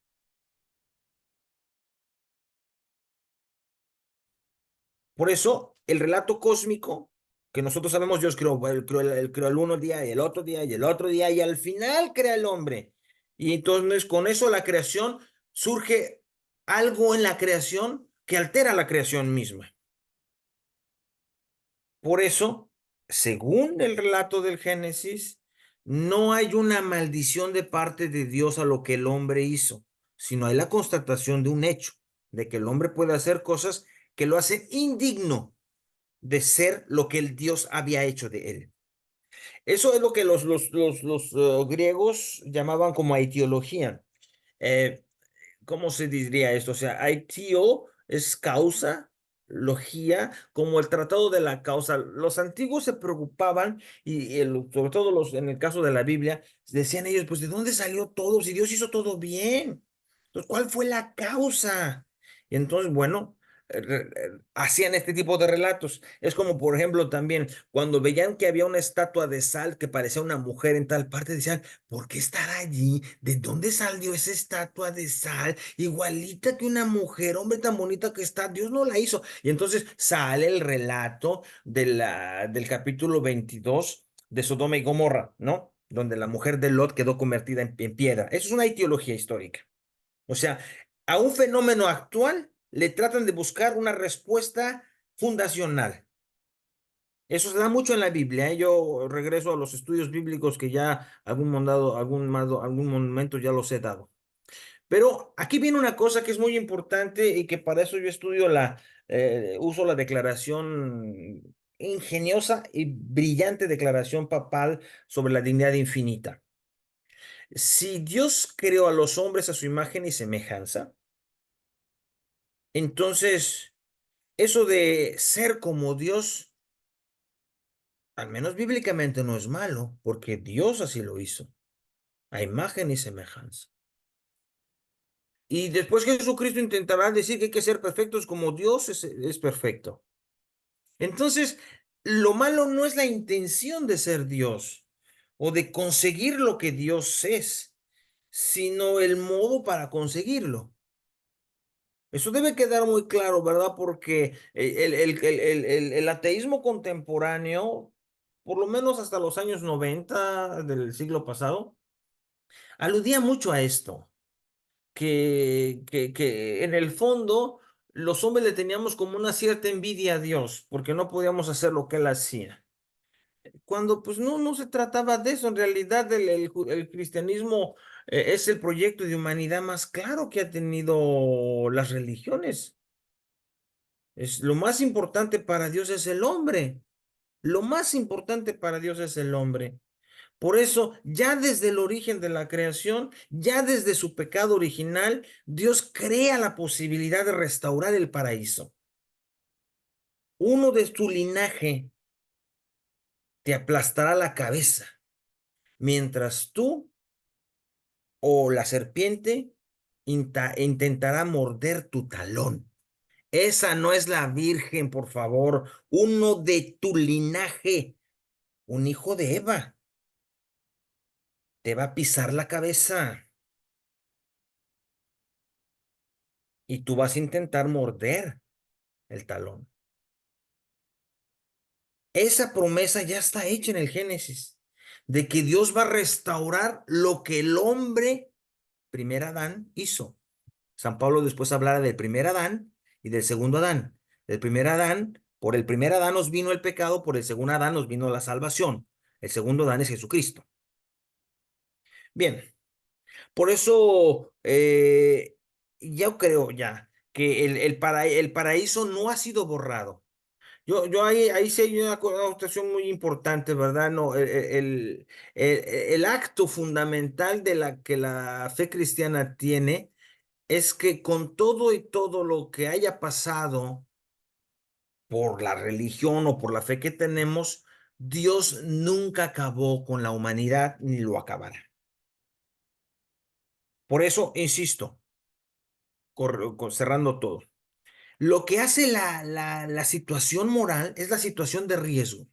Por eso, el relato cósmico, que nosotros sabemos, Dios creó el uno día y el otro día y el otro día, y al final crea el hombre. Y entonces con eso la creación surge algo en la creación que altera la creación misma. Por eso, según el relato del Génesis, no hay una maldición de parte de Dios a lo que el hombre hizo, sino hay la constatación de un hecho, de que el hombre puede hacer cosas que lo hacen indigno de ser lo que el Dios había hecho de él. Eso es lo que los griegos llamaban como etiología. Eh, ¿Cómo se diría esto? O sea, aitio es causa, logía, como el tratado de la causa. Los antiguos se preocupaban, sobre todo en el caso de la Biblia, decían ellos, pues, ¿de dónde salió todo? Si Dios hizo todo bien. Entonces, ¿cuál fue la causa? Y entonces, bueno, hacían este tipo de relatos. Es como, por ejemplo, también cuando veían que había una estatua de sal que parecía una mujer en tal parte, decían, ¿por qué estar allí? ¿De dónde salió esa estatua de sal? Igualita que una mujer, hombre, tan bonita que está, Dios no la hizo. Y entonces sale el relato del capítulo 22 de Sodoma y Gomorra, ¿no? Donde la mujer de Lot quedó convertida en piedra. Eso es una etiología histórica. O sea, a un fenómeno actual le tratan de buscar una respuesta fundacional. Eso se da mucho en la Biblia, ¿eh? Yo regreso a los estudios bíblicos que ya algún momento ya los he dado. Pero aquí viene una cosa que es muy importante y que para eso yo uso la declaración ingeniosa y brillante declaración papal sobre la dignidad infinita. Si Dios creó a los hombres a su imagen y semejanza, entonces eso de ser como Dios, al menos bíblicamente no es malo, porque Dios así lo hizo, a imagen y semejanza. Y después Jesucristo intentará decir que hay que ser perfectos como Dios es perfecto. Entonces, lo malo no es la intención de ser Dios o de conseguir lo que Dios es, sino el modo para conseguirlo. Eso debe quedar muy claro, ¿verdad? Porque el ateísmo contemporáneo, por lo menos hasta los años 90 del siglo pasado, aludía mucho a esto, que en el fondo los hombres le teníamos como una cierta envidia a Dios, porque no podíamos hacer lo que él hacía. cuando pues no se trataba de eso. En realidad el cristianismo es el proyecto de humanidad más claro que ha tenido las religiones. Es, lo más importante para Dios es el hombre. Lo más importante para Dios es el hombre. Por eso, ya desde el origen de la creación, ya desde su pecado original, Dios crea la posibilidad de restaurar el paraíso. Uno de tu linaje te aplastará la cabeza, mientras tú o la serpiente intentará morder tu talón. Esa no es la Virgen, por favor. Uno de tu linaje, un hijo de Eva, te va a pisar la cabeza y tú vas a intentar morder el talón. Esa promesa ya está hecha en el Génesis, de que Dios va a restaurar lo que el hombre, primer Adán, hizo. San Pablo después hablará del primer Adán y del segundo Adán. Del primer Adán, por el primer Adán nos vino el pecado, por el segundo Adán nos vino la salvación. El segundo Adán es Jesucristo. Bien, por eso yo creo ya que el paraíso no ha sido borrado. Yo ahí sí hay una acotación muy importante, ¿verdad? No, el acto fundamental de la que la fe cristiana tiene es que con todo y todo lo que haya pasado por la religión o por la fe que tenemos, Dios nunca acabó con la humanidad ni lo acabará. Por eso, insisto, cerrando todo, lo que hace la situación moral es la situación de riesgo,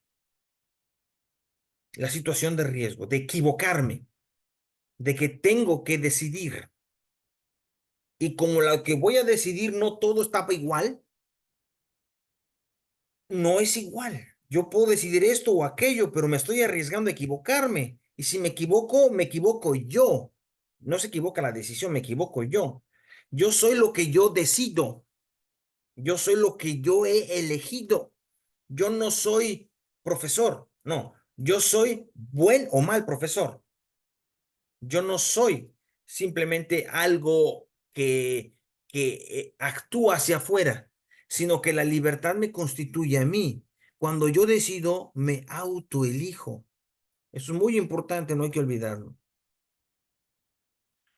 de equivocarme, de que tengo que decidir. Y como lo que voy a decidir no todo estaba igual, no es igual. Yo puedo decidir esto o aquello, pero me estoy arriesgando a equivocarme. Y si me equivoco yo. No se equivoca la decisión, me equivoco yo. Yo soy lo que yo decido. Yo soy lo que yo he elegido. Yo no soy profesor, no. Yo soy buen o mal profesor. Yo no soy simplemente algo que actúa hacia afuera, sino que la libertad me constituye a mí. Cuando yo decido, me autoelijo. Eso es muy importante, no hay que olvidarlo.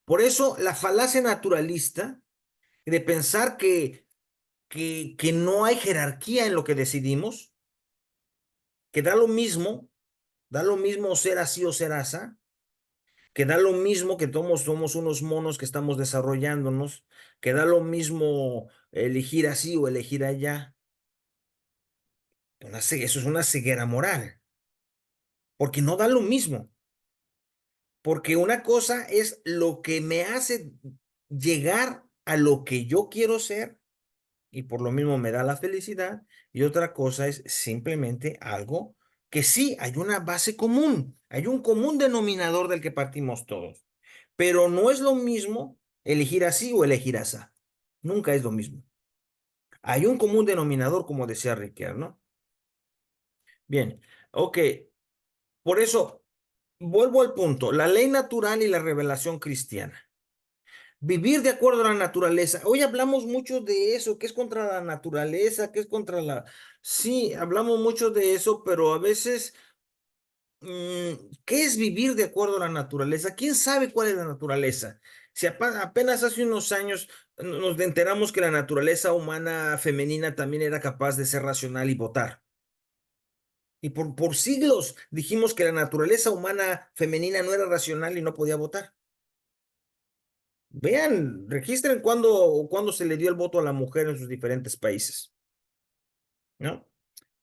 Por eso, la falacia naturalista de pensar que no hay jerarquía en lo que decidimos, que da lo mismo ser así o ser asá, que da lo mismo que todos somos unos monos que estamos desarrollándonos, que da lo mismo elegir así o elegir allá. Eso es una ceguera moral, porque no da lo mismo, porque una cosa es lo que me hace llegar a lo que yo quiero ser y por lo mismo me da la felicidad, y otra cosa es simplemente algo que sí, hay una base común, hay un común denominador del que partimos todos. Pero no es lo mismo elegir así o elegir así. Nunca es lo mismo. Hay un común denominador, como decía Riquet, ¿no? Bien, ok. Por eso, vuelvo al punto, la ley natural y la revelación cristiana. Vivir de acuerdo a la naturaleza. Hoy hablamos mucho de eso, que es contra la naturaleza, que es contra la... Sí, hablamos mucho de eso, pero a veces ¿qué es vivir de acuerdo a la naturaleza? ¿Quién sabe cuál es la naturaleza? Si apenas hace unos años nos enteramos que la naturaleza humana femenina también era capaz de ser racional y votar. Y por siglos dijimos que la naturaleza humana femenina no era racional y no podía votar. Vean, registren cuándo se le dio el voto a la mujer en sus diferentes países, ¿no?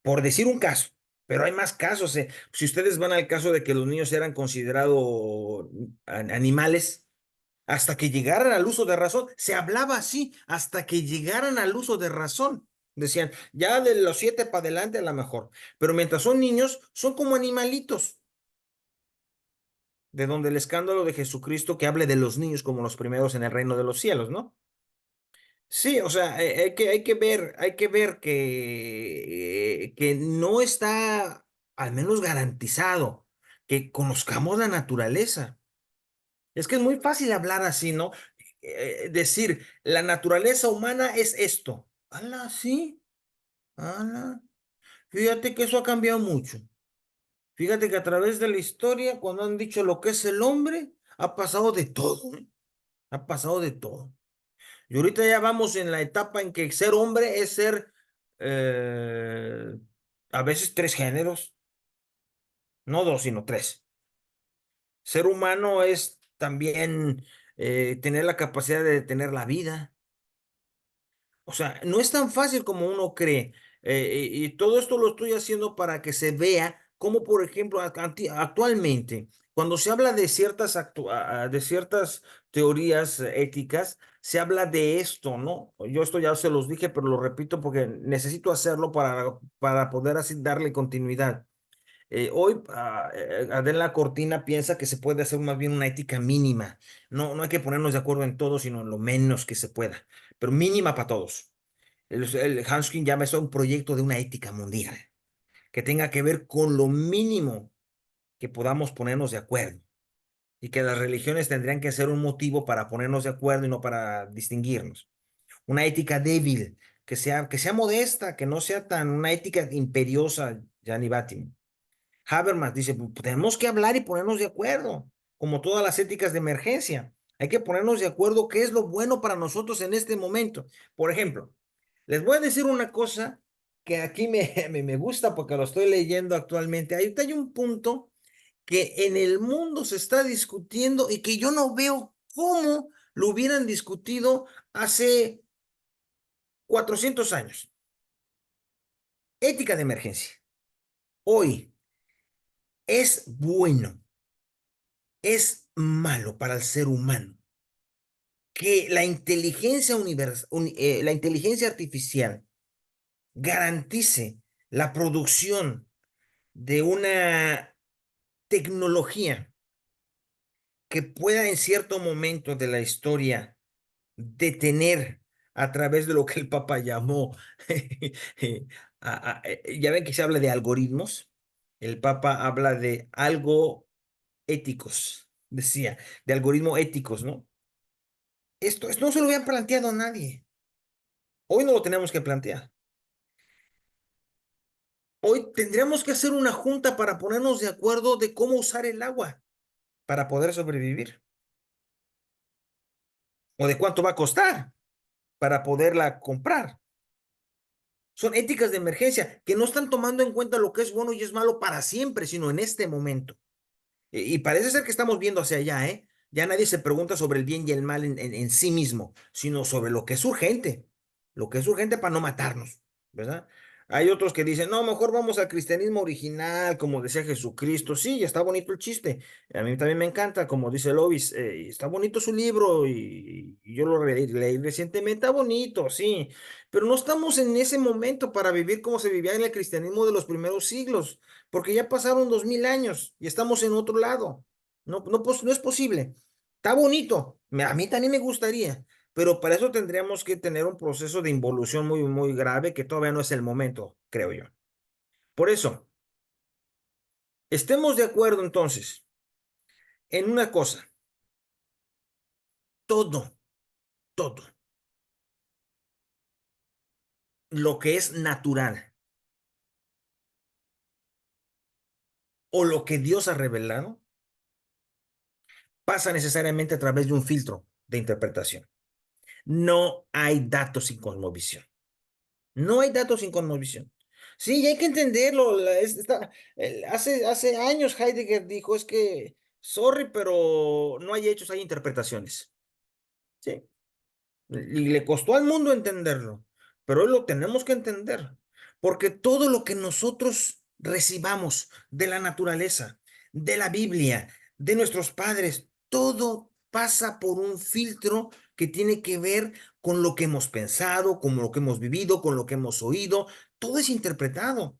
Por decir un caso, pero hay más casos. Si ustedes van al caso de que los niños eran considerados animales, hasta que llegaran al uso de razón, se hablaba así, hasta que llegaran al uso de razón. Decían, ya de los 7 para adelante a lo mejor, pero mientras son niños, son como animalitos. De donde el escándalo de Jesucristo que hable de los niños como los primeros en el reino de los cielos, ¿no? Sí, o sea, hay que ver que no está al menos garantizado, que conozcamos la naturaleza. Es que es muy fácil hablar así, ¿no? Decir, la naturaleza humana es esto. ¡Hala, sí! ¡Hala! Fíjate que eso ha cambiado mucho. Fíjate que a través de la historia, cuando han dicho lo que es el hombre, ha pasado de todo, ¿eh? Ha pasado de todo. Y ahorita ya vamos en la etapa en que ser hombre es ser eh, a veces tres géneros, no dos, sino tres. Ser humano es también tener la capacidad de detener la vida. O sea, no es tan fácil como uno cree. Y todo esto lo estoy haciendo para que se vea cómo, por ejemplo, actualmente, cuando se habla de de ciertas teorías éticas, se habla de esto, ¿no? Yo esto ya se los dije, pero lo repito porque necesito hacerlo para poder así darle continuidad. Hoy Adela Cortina piensa que se puede hacer más bien una ética mínima. No, no hay que ponernos de acuerdo en todo, sino en lo menos que se pueda, pero mínima para todos. El Hanskin llama eso un proyecto de una ética mundial, que tenga que ver con lo mínimo que podamos ponernos de acuerdo y que las religiones tendrían que ser un motivo para ponernos de acuerdo y no para distinguirnos. Una ética débil, que sea modesta, que no sea tan una ética imperiosa, Gianni Battimo. Habermas dice, tenemos que hablar y ponernos de acuerdo, como todas las éticas de emergencia. Hay que ponernos de acuerdo qué es lo bueno para nosotros en este momento. Por ejemplo, les voy a decir una cosa que aquí me gusta porque lo estoy leyendo actualmente. Hay un punto que en el mundo se está discutiendo y que yo no veo cómo lo hubieran discutido hace 400 años. Ética de emergencia. Hoy es bueno, es malo para el ser humano que la inteligencia artificial garantice la producción de una tecnología que pueda en cierto momento de la historia detener a través de lo que el Papa llamó, ya ven que se habla de algoritmos, el Papa habla de algo éticos, decía, de algoritmos éticos, ¿no? Esto no se lo había planteado a nadie. Hoy no lo tenemos que plantear. Hoy tendríamos que hacer una junta para ponernos de acuerdo de cómo usar el agua para poder sobrevivir o de cuánto va a costar para poderla comprar. Son éticas de emergencia que no están tomando en cuenta lo que es bueno y es malo para siempre, sino en este momento. Y parece ser que estamos viendo hacia allá, ¿eh? Ya nadie se pregunta sobre el bien y el mal en sí mismo, sino sobre lo que es urgente para no matarnos, ¿verdad? Hay otros que dicen, no, mejor vamos al cristianismo original, como decía Jesucristo. Sí, está bonito el chiste. A mí también me encanta, como dice Lovis, está bonito su libro y yo lo leí recientemente, está bonito, sí, pero no estamos en ese momento para vivir como se vivía en el cristianismo de los primeros siglos porque ya pasaron 2000 años y estamos en otro lado. No, no, no es posible. Está bonito, a mí también me gustaría, pero para eso tendríamos que tener un proceso de involución muy, muy grave que todavía no es el momento, creo yo. Por eso, estemos de acuerdo entonces en una cosa, todo, todo lo que es natural o lo que Dios ha revelado pasa necesariamente a través de un filtro de interpretación. No hay datos sin cosmovisión. No hay datos sin cosmovisión. Sí, y hay que entenderlo. Hace años Heidegger dijo, es que, sorry, pero no hay hechos, hay interpretaciones. Sí, y le costó al mundo entenderlo, pero hoy lo tenemos que entender, porque todo lo que nosotros recibamos de la naturaleza, de la Biblia, de nuestros padres, todo pasa por un filtro que tiene que ver con lo que hemos pensado, con lo que hemos vivido, con lo que hemos oído, todo es interpretado.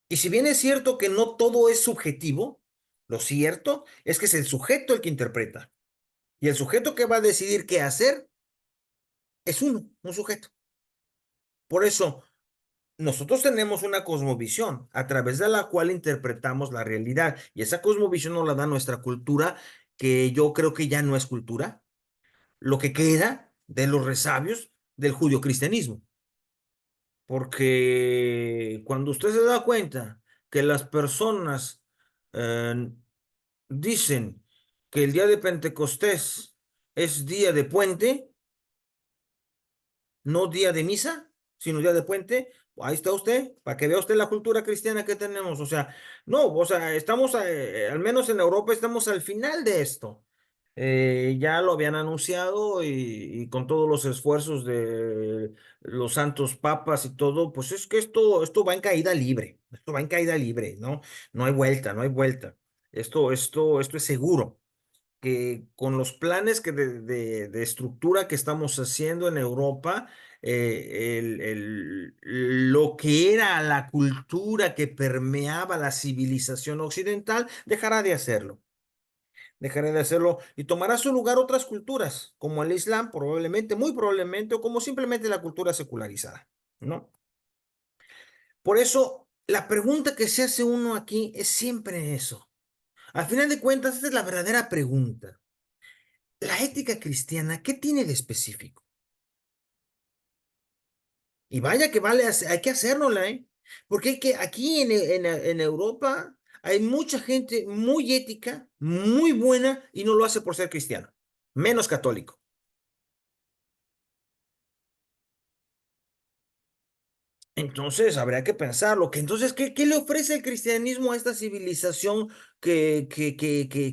Y si bien es cierto que no todo es subjetivo, lo cierto es que es el sujeto el que interpreta. Y el sujeto que va a decidir qué hacer es uno, un sujeto. Por eso, nosotros tenemos una cosmovisión a través de la cual interpretamos la realidad y esa cosmovisión nos la da nuestra cultura, que yo creo que ya no es cultura, lo que queda de los resabios del judio-cristianismo. Porque cuando usted se da cuenta que las personas eh, dicen que el día de Pentecostés es día de puente, no día de misa, sino día de puente. Ahí está usted, para que vea usted la cultura cristiana que tenemos. O sea, no, o sea, estamos, al menos en Europa, estamos al final de esto. Ya lo habían anunciado y con todos los esfuerzos de los santos papas y todo, pues es que esto va en caída libre, esto va en caída libre, ¿no? No hay vuelta, no hay vuelta. Esto es seguro que con los planes de estructura que estamos haciendo en Europa, lo que era la cultura que permeaba la civilización occidental dejará de hacerlo. Dejará de hacerlo y tomará su lugar otras culturas, como el Islam, probablemente, muy probablemente, o como simplemente la cultura secularizada, ¿no? Por eso, la pregunta que se hace uno aquí es siempre eso. Al final de cuentas, esta es la verdadera pregunta. La ética cristiana, ¿qué tiene de específico? Y vaya que vale, hay que hacérnosla, ¿eh? Porque aquí en Europa hay mucha gente muy ética, muy buena, y no lo hace por ser cristiano, menos católico. Entonces, habría que pensarlo, que entonces, ¿qué le ofrece el cristianismo a esta civilización que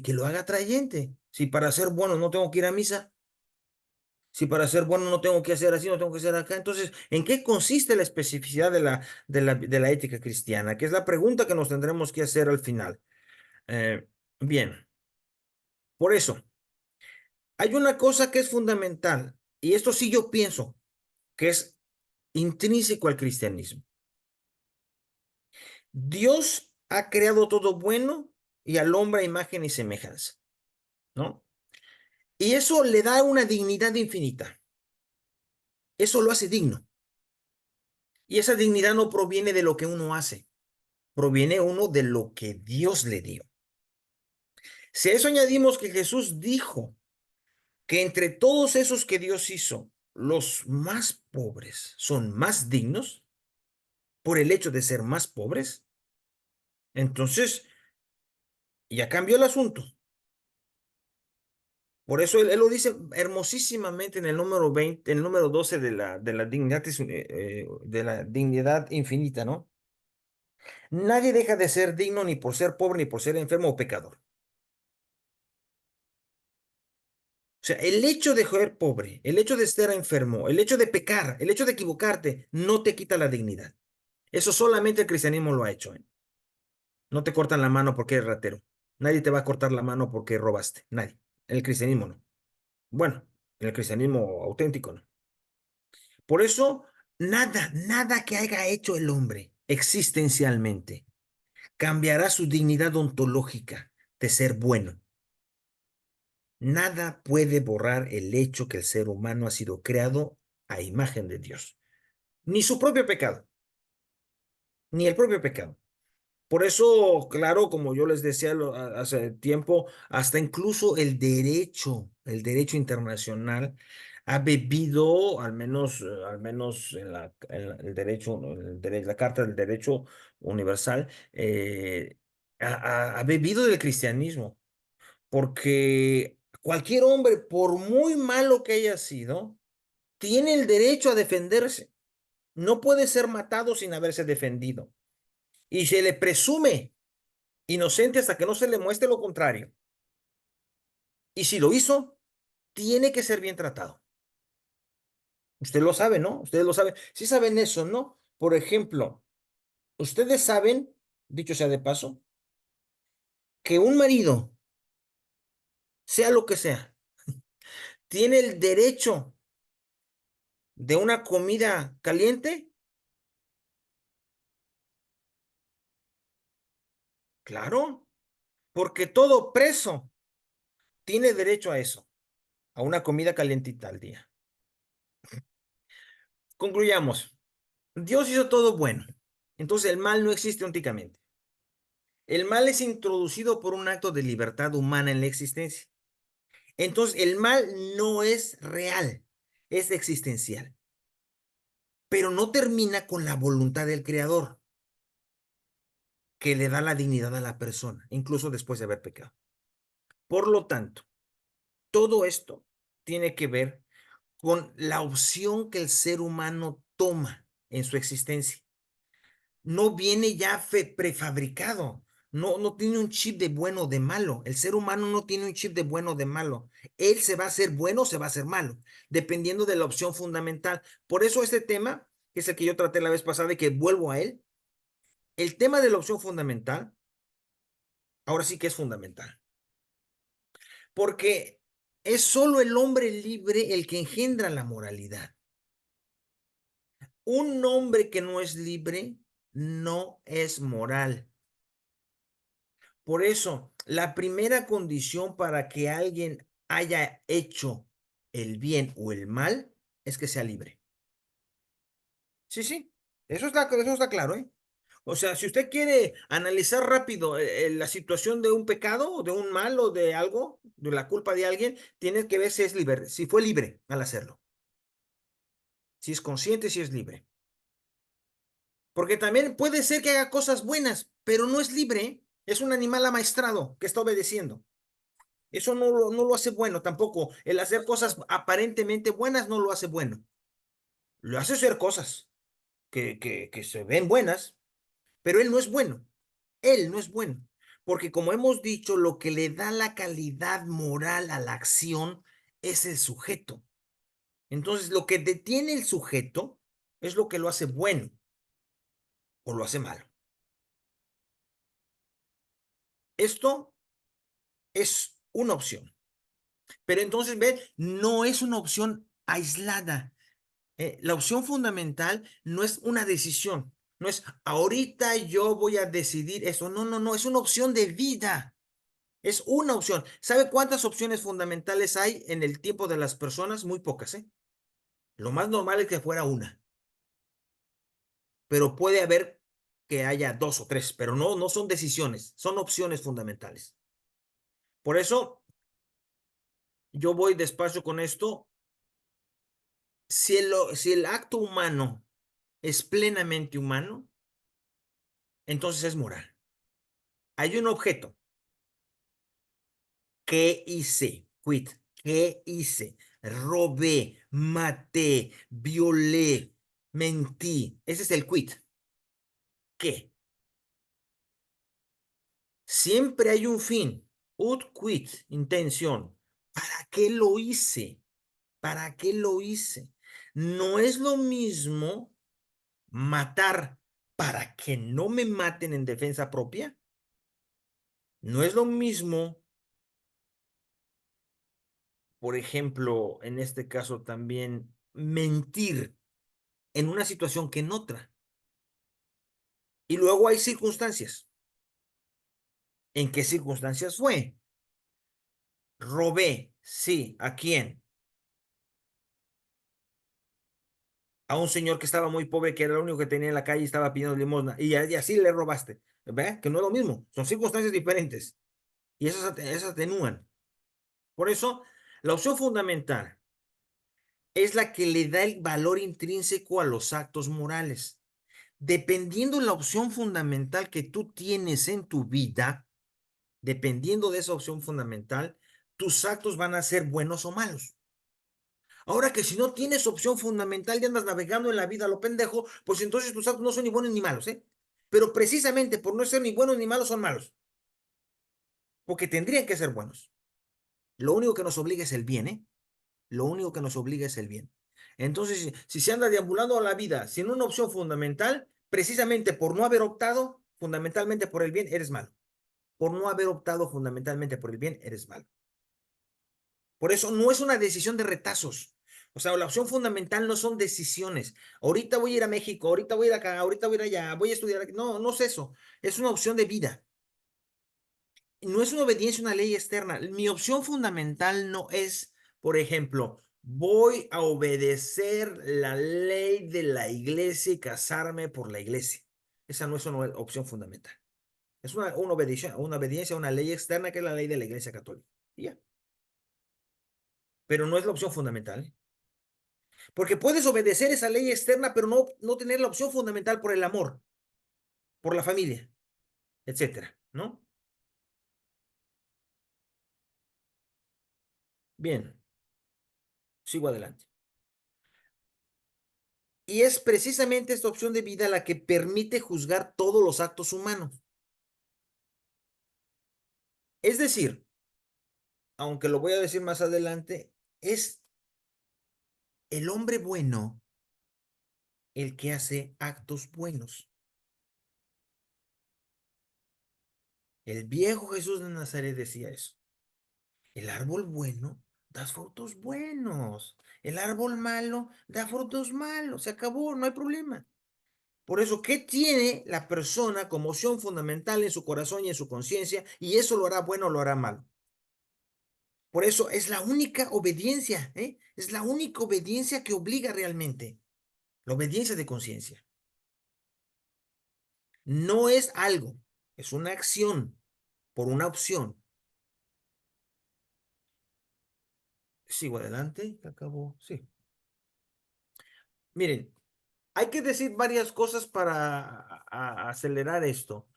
lo haga atrayente? Si para ser bueno no tengo que ir a misa. Si para ser bueno no tengo que hacer así, no tengo que hacer acá. Entonces, ¿en qué consiste la especificidad de la ética cristiana? Que es la pregunta que nos tendremos que hacer al final. Eh, bien, por eso, hay una cosa que es fundamental, y esto sí yo pienso que es intrínseco al cristianismo. Dios ha creado todo bueno y al hombre a imagen y semejanza, ¿no? Y eso le da una dignidad infinita. Eso lo hace digno. Y esa dignidad no proviene de lo que uno hace. Proviene uno de lo que Dios le dio. Si a eso añadimos que Jesús dijo que entre todos esos que Dios hizo, los más pobres son más dignos por el hecho de ser más pobres, entonces ya cambió el asunto. Por eso él lo dice hermosísimamente en el número 20, en el número 12 de la dignidad, de la dignidad infinita, ¿no? Nadie deja de ser digno ni por ser pobre, ni por ser enfermo o pecador. O sea, el hecho de ser pobre, el hecho de estar enfermo, el hecho de pecar, el hecho de equivocarte, no te quita la dignidad. Eso solamente el cristianismo lo ha hecho, ¿eh? No te cortan la mano porque eres ratero. Nadie te va a cortar la mano porque robaste. Nadie. En el cristianismo no. Bueno, en el cristianismo auténtico no. Por eso, nada que haya hecho el hombre existencialmente cambiará su dignidad ontológica de ser bueno. Nada puede borrar el hecho que el ser humano ha sido creado a imagen de Dios. Ni su propio pecado, ni el propio pecado. Por eso, claro, como yo les decía hace tiempo, hasta incluso el derecho internacional ha bebido, al menos el derecho, la Carta del Derecho Universal, ha bebido del cristianismo, porque cualquier hombre, por muy malo que haya sido, tiene el derecho a defenderse. No puede ser matado sin haberse defendido. Y se le presume inocente hasta que no se le muestre lo contrario. Y si lo hizo, tiene que ser bien tratado. Usted lo sabe, ¿no? Ustedes lo saben. Sí saben eso, ¿no? Por ejemplo, ustedes saben, dicho sea de paso, que un marido, sea lo que sea, tiene el derecho de una comida caliente. Claro, porque todo preso tiene derecho a eso, a una comida calientita al día. Concluyamos. Dios hizo todo bueno. Entonces el mal no existe ónticamente. El mal es introducido por un acto de libertad humana en la existencia. Entonces el mal no es real, es existencial. Pero no termina con la voluntad del creador, que le da la dignidad a la persona, incluso después de haber pecado. Por lo tanto, todo esto tiene que ver con la opción que el ser humano toma en su existencia. No viene ya prefabricado. No, no tiene un chip de bueno o de malo. El ser humano no tiene un chip de bueno o de malo. Él se va a hacer bueno o se va a hacer malo, dependiendo de la opción fundamental. Por eso este tema, que es el que yo traté la vez pasada y que vuelvo a él, el tema de la opción fundamental, ahora sí que es fundamental, porque es solo el hombre libre el que engendra la moralidad. Un hombre que no es libre no es moral. Por eso, la primera condición para que alguien haya hecho el bien o el mal es que sea libre. Sí, sí, eso está claro, ¿eh? O sea, si usted quiere analizar rápido la situación de un pecado o de un mal o de algo, de la culpa de alguien, tiene que ver si es libre, si fue libre al hacerlo, si es consciente, si es libre. Porque también puede ser que haga cosas buenas, pero no es libre, ¿eh? Es un animal amaestrado que está obedeciendo. Eso no lo hace bueno tampoco. El hacer cosas aparentemente buenas no lo hace bueno. Lo hace hacer cosas que se ven buenas, pero él no es bueno. Él no es bueno. Porque como hemos dicho, lo que le da la calidad moral a la acción es el sujeto. Entonces, lo que detiene el sujeto es lo que lo hace bueno o lo hace malo. Esto es una opción. Pero entonces, ve, no es una opción aislada. La opción fundamental no es una decisión, no es ahorita yo voy a decidir eso, no, no, no, es una opción de vida, es una opción. ¿Sabe cuántas opciones fundamentales hay en el tiempo de las personas? Muy pocas, ¿eh? Lo más normal es que fuera una, pero puede haber que haya dos o tres, pero no, no son decisiones, son opciones fundamentales. Por eso yo voy despacio con esto. Si el acto humano es plenamente humano, entonces es moral. Hay un objeto. ¿Qué hice? Quit. ¿Qué hice? Robé, maté, violé, mentí. Ese es el quit. ¿Qué? Siempre hay un fin. Ut quit, intención. ¿Para qué lo hice? ¿Para qué lo hice? No es lo mismo matar para que no me maten en defensa propia. No es lo mismo, por ejemplo, en este caso también, mentir en una situación que en otra. Y luego hay circunstancias. ¿En qué circunstancias fue? Robé, sí, ¿a quién? A un señor que estaba muy pobre, que era lo único que tenía en la calle y estaba pidiendo limosna. Y así le robaste. ¿Ve? Que no es lo mismo. Son circunstancias diferentes. Y esas atenúan. Por eso, la opción fundamental es la que le da el valor intrínseco a los actos morales. Dependiendo la opción fundamental que tú tienes en tu vida, dependiendo de esa opción fundamental, tus actos van a ser buenos o malos. Ahora que si no tienes opción fundamental y andas navegando en la vida a lo pendejo, pues entonces tus actos no son ni buenos ni malos, ¿eh? Pero precisamente por no ser ni buenos ni malos son malos, porque tendrían que ser buenos. Lo único que nos obliga es el bien, ¿eh? Lo único que nos obliga es el bien. Entonces, si se anda deambulando a la vida sin una opción fundamental, precisamente por no haber optado fundamentalmente por el bien, eres malo. Por no haber optado fundamentalmente por el bien, eres malo. Por eso no es una decisión de retazos. O sea, la opción fundamental no son decisiones. Ahorita voy a ir a México, ahorita voy a ir acá, ahorita voy a ir allá, voy a estudiar aquí. No, no es eso. Es una opción de vida. No es una obediencia a una ley externa. Mi opción fundamental no es, por ejemplo, Voy a obedecer la ley de la iglesia y casarme por la iglesia. Esa no es una opción fundamental. Es una obediencia a una ley externa que es la ley de la iglesia católica. Y ya. Pero no es la opción fundamental. Porque puedes obedecer esa ley externa, pero no tener la opción fundamental por el amor, por la familia, etcétera, ¿no? Bien, sigo adelante. Y es precisamente esta opción de vida la que permite juzgar todos los actos humanos. Es decir, aunque lo voy a decir más adelante, es el hombre bueno el que hace actos buenos. El viejo Jesús de Nazaret decía eso. El árbol bueno da frutos buenos. El árbol malo da frutos malos. Se acabó, no hay problema. Por eso, ¿qué tiene la persona como opción fundamental en su corazón y en su conciencia? Y eso lo hará bueno o lo hará malo. Por eso es la única obediencia, ¿eh? Es la única obediencia que obliga realmente. La obediencia de conciencia. No es algo, es una acción por una opción. Sigo adelante, acabo, sí. Miren, hay que decir varias cosas para acelerar esto.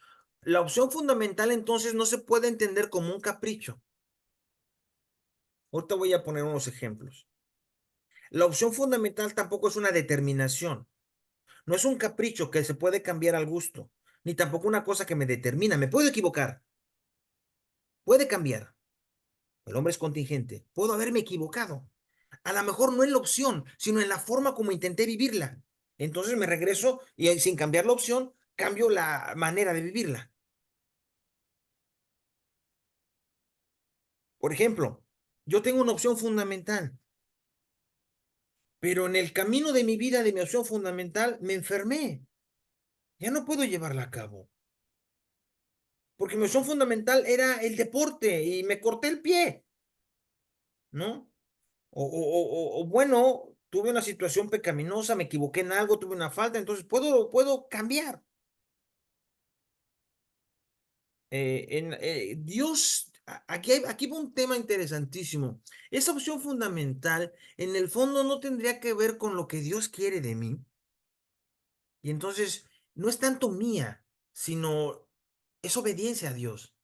La opción fundamental entonces no se puede entender como un capricho. Ahorita voy a poner unos ejemplos. La opción fundamental tampoco es una determinación. No es un capricho que se puede cambiar al gusto, ni tampoco una cosa que me determina. Me puedo equivocar, puede cambiar. El hombre es contingente. Puedo haberme equivocado. A lo mejor no en la opción, sino en la forma como intenté vivirla. Entonces me regreso y sin cambiar la opción, cambio la manera de vivirla. Por ejemplo, yo tengo una opción fundamental, pero en el camino de mi vida, de mi opción fundamental, me enfermé. Ya no puedo llevarla a cabo, porque mi opción fundamental era el deporte y me corté el pie, ¿no? O bueno, tuve una situación pecaminosa, me equivoqué en algo, tuve una falta, entonces puedo cambiar. Dios, aquí va un tema interesantísimo. Esa opción fundamental, en el fondo, no tendría que ver con lo que Dios quiere de mí. Y entonces, no es tanto mía, sino es obediencia a Dios.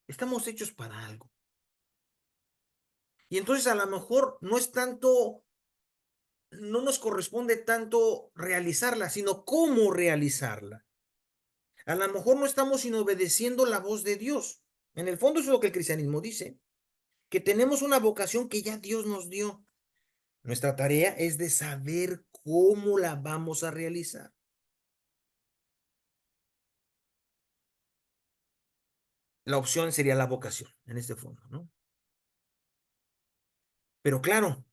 Estamos hechos para algo. Y entonces, a lo mejor, no es tanto, no nos corresponde tanto realizarla, sino cómo realizarla. A lo mejor no estamos sino obedeciendo la voz de Dios. En el fondo, eso es lo que el cristianismo dice. Que tenemos una vocación que ya Dios nos dio. Nuestra tarea es de saber cómo la vamos a realizar. La opción sería la vocación, en este fondo, ¿no? Pero claro,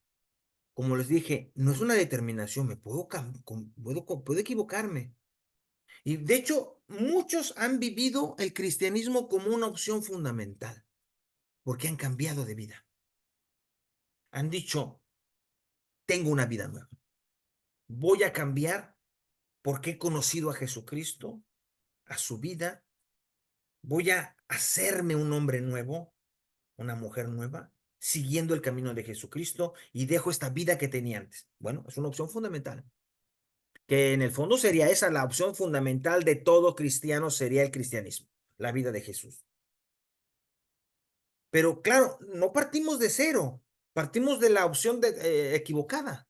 como les dije, no es una determinación, me puedo equivocarme. Y de hecho, muchos han vivido el cristianismo como una opción fundamental, porque han cambiado de vida. Han dicho, tengo una vida nueva. Voy a cambiar porque he conocido a Jesucristo, a su vida. Voy a hacerme un hombre nuevo, una mujer nueva, siguiendo el camino de Jesucristo y dejo esta vida que tenía antes. Bueno, es una opción fundamental, que en el fondo sería esa, la opción fundamental de todo cristiano sería el cristianismo, la vida de Jesús. Pero claro, no partimos de cero, partimos de la opción equivocada,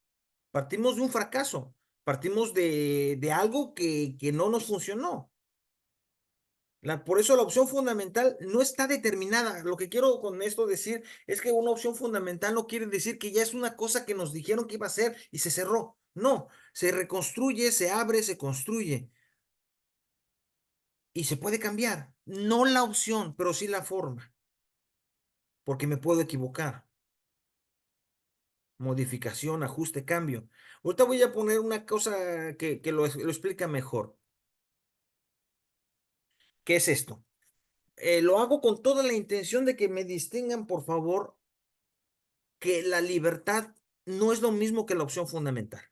partimos de un fracaso, partimos de algo que no nos funcionó. Por eso la opción fundamental no está determinada. Lo que quiero con esto decir es que una opción fundamental no quiere decir que ya es una cosa que nos dijeron que iba a ser y se cerró. No, se reconstruye, se abre, se construye y se puede cambiar. No la opción, pero sí la forma, porque me puedo equivocar. Modificación, ajuste, cambio. Ahorita voy a poner una cosa que lo explica mejor. ¿Qué es esto? Lo hago con toda la intención de que me distingan, por favor, que la libertad no es lo mismo que la opción fundamental.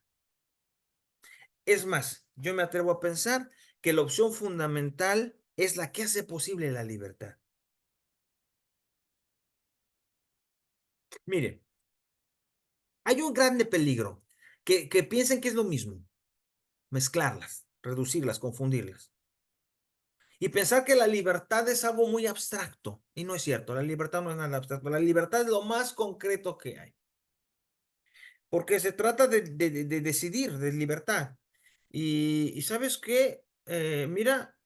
Es más, yo me atrevo a pensar que la opción fundamental es la que hace posible la libertad. Mire, hay un grande peligro que piensen que es lo mismo, mezclarlas, reducirlas, confundirlas. Y pensar que la libertad es algo muy abstracto. Y no es cierto, la libertad no es nada abstracto. La libertad es lo más concreto que hay. Porque se trata de decidir, de libertad. Y ¿sabes qué? Mira,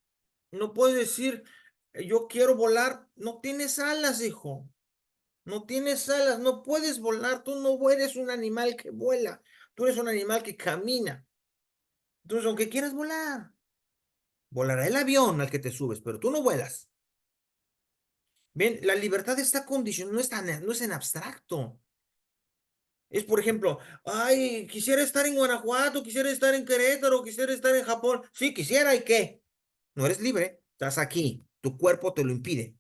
no puedes decir, yo quiero volar. No tienes alas, hijo. No tienes alas, no puedes volar. Tú no eres un animal que vuela. Tú eres un animal que camina. Entonces, aunque quieras volar, volará el avión al que te subes, pero tú no vuelas. Bien, la libertad está condicionada, no es en abstracto. Es, por ejemplo, ay, quisiera estar en Guanajuato, quisiera estar en Querétaro, quisiera estar en Japón. Sí, quisiera, ¿y qué? No eres libre, estás aquí, tu cuerpo te lo impide,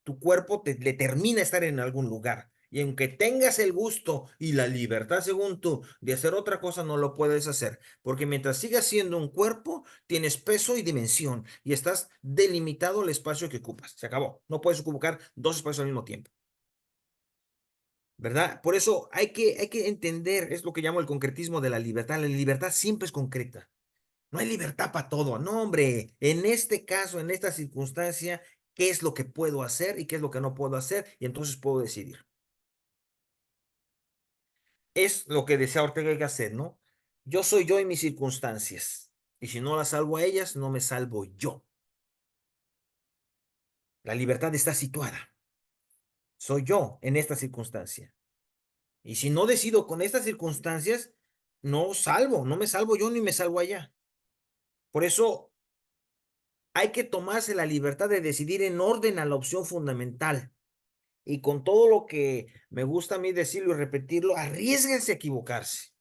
tu cuerpo te determina estar en algún lugar. Y aunque tengas el gusto y la libertad, según tú, de hacer otra cosa, no lo puedes hacer. Porque mientras sigas siendo un cuerpo, tienes peso y dimensión y estás delimitado al espacio que ocupas. Se acabó. No puedes ocupar dos espacios al mismo tiempo. ¿Verdad? Por eso hay que entender, es lo que llamo el concretismo de la libertad. La libertad siempre es concreta. No hay libertad para todo. No, hombre, en este caso, en esta circunstancia, ¿qué es lo que puedo hacer y qué es lo que no puedo hacer? Y entonces puedo decidir. Es lo que decía Ortega y Gasset, ¿no? Yo soy yo y mis circunstancias. Y si no las salvo a ellas, no me salvo yo. La libertad está situada. Soy yo en esta circunstancia. Y si no decido con estas circunstancias, no me salvo yo ni me salvo allá. Por eso hay que tomarse la libertad de decidir en orden a la opción fundamental. Y con todo lo que me gusta a mí decirlo y repetirlo, arriesguense a equivocarse.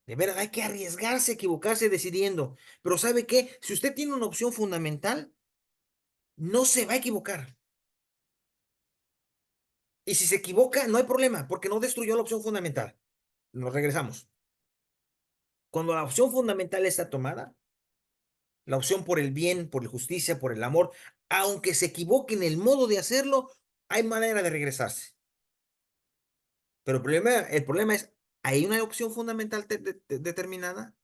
De verdad, hay que arriesgarse a equivocarse decidiendo. Pero ¿sabe qué? Si usted tiene una opción fundamental, no se va a equivocar. Y si se equivoca, no hay problema, porque no destruyó la opción fundamental. Nos regresamos. Cuando la opción fundamental está tomada, la opción por el bien, por la justicia, por el amor, aunque se equivoque en el modo de hacerlo, hay manera de regresarse. Pero el problema es, ¿hay una opción fundamental determinada?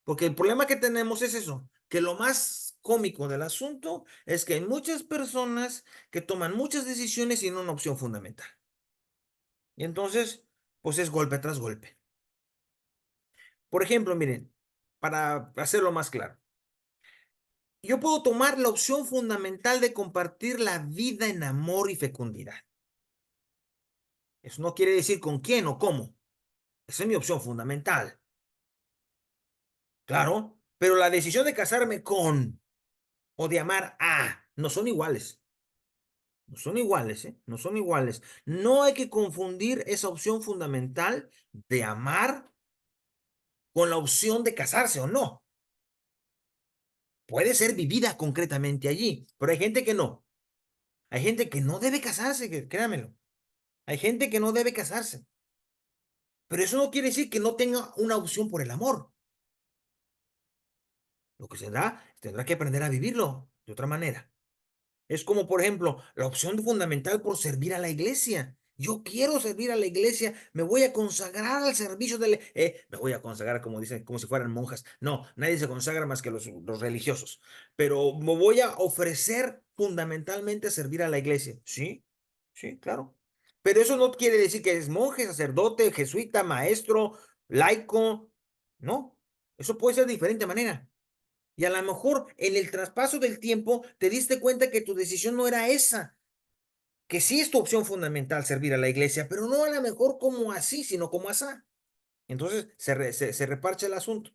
Porque el problema que tenemos es eso, que lo más cómico del asunto es que hay muchas personas que toman muchas decisiones sin una opción fundamental. Y entonces, pues es golpe tras golpe. Por ejemplo, miren, para hacerlo más claro, yo puedo tomar la opción fundamental de compartir la vida en amor y fecundidad. Eso no quiere decir con quién o cómo. Esa es mi opción fundamental. Claro, pero la decisión de casarme con o de amar a no son iguales. No son iguales, ¿eh? No son iguales. No hay que confundir esa opción fundamental de amar con la opción de casarse o no. Puede ser vivida concretamente allí, pero hay gente que no. Hay gente que no debe casarse, créamelo. Hay gente que no debe casarse. Pero eso no quiere decir que no tenga una opción por el amor. Lo que se da, tendrá que aprender a vivirlo de otra manera. Es como, por ejemplo, la opción fundamental por servir a la iglesia. Yo quiero servir a la iglesia, me voy a consagrar al servicio de me voy a consagrar como dicen, como si fueran monjas. No, nadie se consagra más que los religiosos. Pero me voy a ofrecer fundamentalmente a servir a la iglesia. Sí, sí, claro. Pero eso no quiere decir que es monje, sacerdote, jesuita, maestro, laico. No, eso puede ser de diferente manera. Y a lo mejor en el traspaso del tiempo te diste cuenta que tu decisión no era esa, que sí es tu opción fundamental servir a la iglesia, pero no a lo mejor como así, sino como asá. Entonces se reparche el asunto.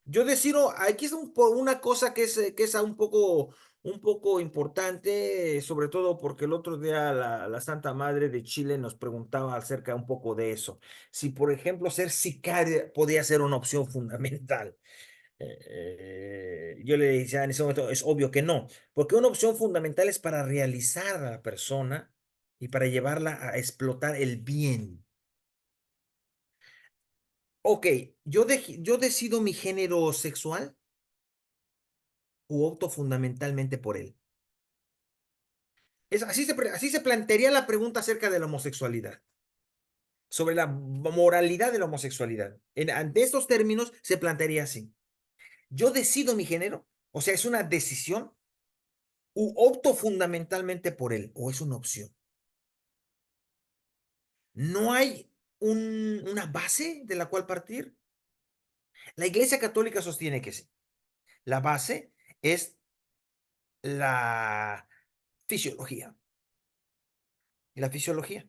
Yo decido, aquí es una cosa que es un poco importante, sobre todo porque el otro día la Santa Madre de Chile nos preguntaba acerca un poco de eso. Si, por ejemplo, ser sicaria podía ser una opción fundamental. Yo le decía en ese momento, es obvio que no, porque una opción fundamental es para realizar a la persona y para llevarla a explotar el bien. Ok, yo decido mi género sexual u opto fundamentalmente por él. Así se plantearía la pregunta acerca de la homosexualidad, sobre la moralidad de la homosexualidad. Ante estos términos se plantearía así. Yo decido mi género, o sea, es una decisión, u opto fundamentalmente por él, o es una opción. No hay una base de la cual partir. La Iglesia Católica sostiene que sí. La base es la fisiología. La fisiología.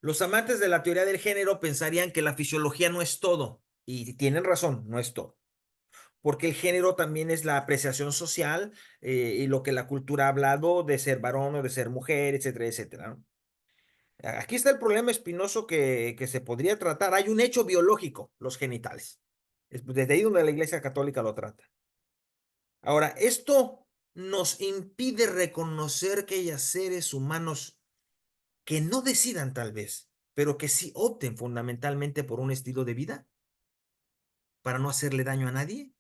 Los amantes de la teoría del género pensarían que la fisiología no es todo, y tienen razón, no es todo, porque el género también es la apreciación social y lo que la cultura ha hablado de ser varón o de ser mujer, etcétera, etcétera, ¿no? Aquí está el problema espinoso que se podría tratar. Hay un hecho biológico, los genitales. Desde ahí donde la Iglesia Católica lo trata. Ahora, esto nos impide reconocer que haya seres humanos que no decidan tal vez, pero que sí opten fundamentalmente por un estilo de vida para no hacerle daño a nadie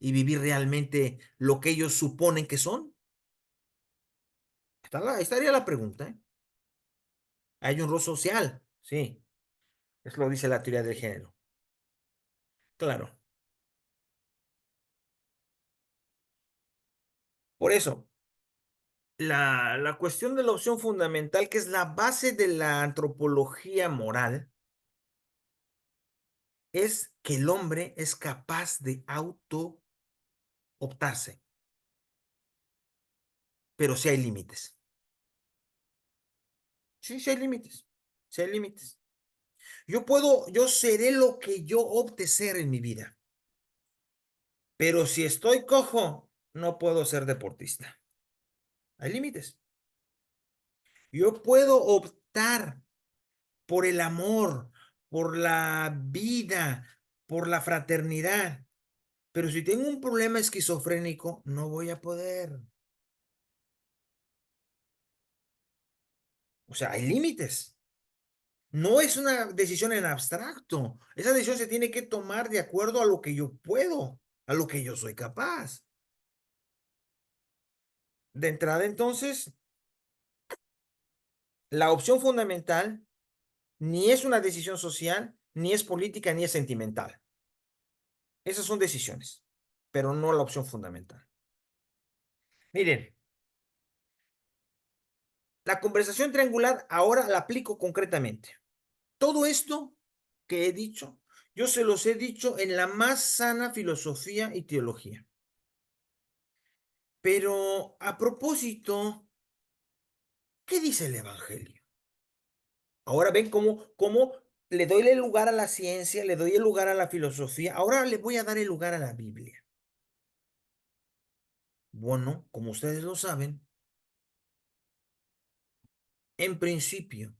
y vivir realmente lo que ellos suponen que son. Estaría la pregunta, ¿eh? Hay un rol social, sí, eso lo dice la teoría del género. Claro. Por eso, la cuestión de la opción fundamental, que es la base de la antropología moral, es que el hombre es capaz de auto optarse, pero sí hay límites. Sí, sí hay límites. Sí hay límites. Yo seré lo que yo opte ser en mi vida, pero si estoy cojo, no puedo ser deportista. Hay límites. Yo puedo optar por el amor, por la vida, por la fraternidad, pero si tengo un problema esquizofrénico, no voy a poder. O sea, hay límites. No es una decisión en abstracto. Esa decisión se tiene que tomar de acuerdo a lo que yo puedo, a lo que yo soy capaz. De entrada, entonces, la opción fundamental ni es una decisión social, ni es política, ni es sentimental. Esas son decisiones, pero no la opción fundamental. Miren, la conversación triangular ahora la aplico concretamente. Todo esto que he dicho, yo se los he dicho en la más sana filosofía y teología. Pero a propósito, ¿qué dice el Evangelio? Ahora ven cómo le doy el lugar a la ciencia, le doy el lugar a la filosofía. Ahora le voy a dar el lugar a la Biblia. Bueno, como ustedes lo saben, en principio,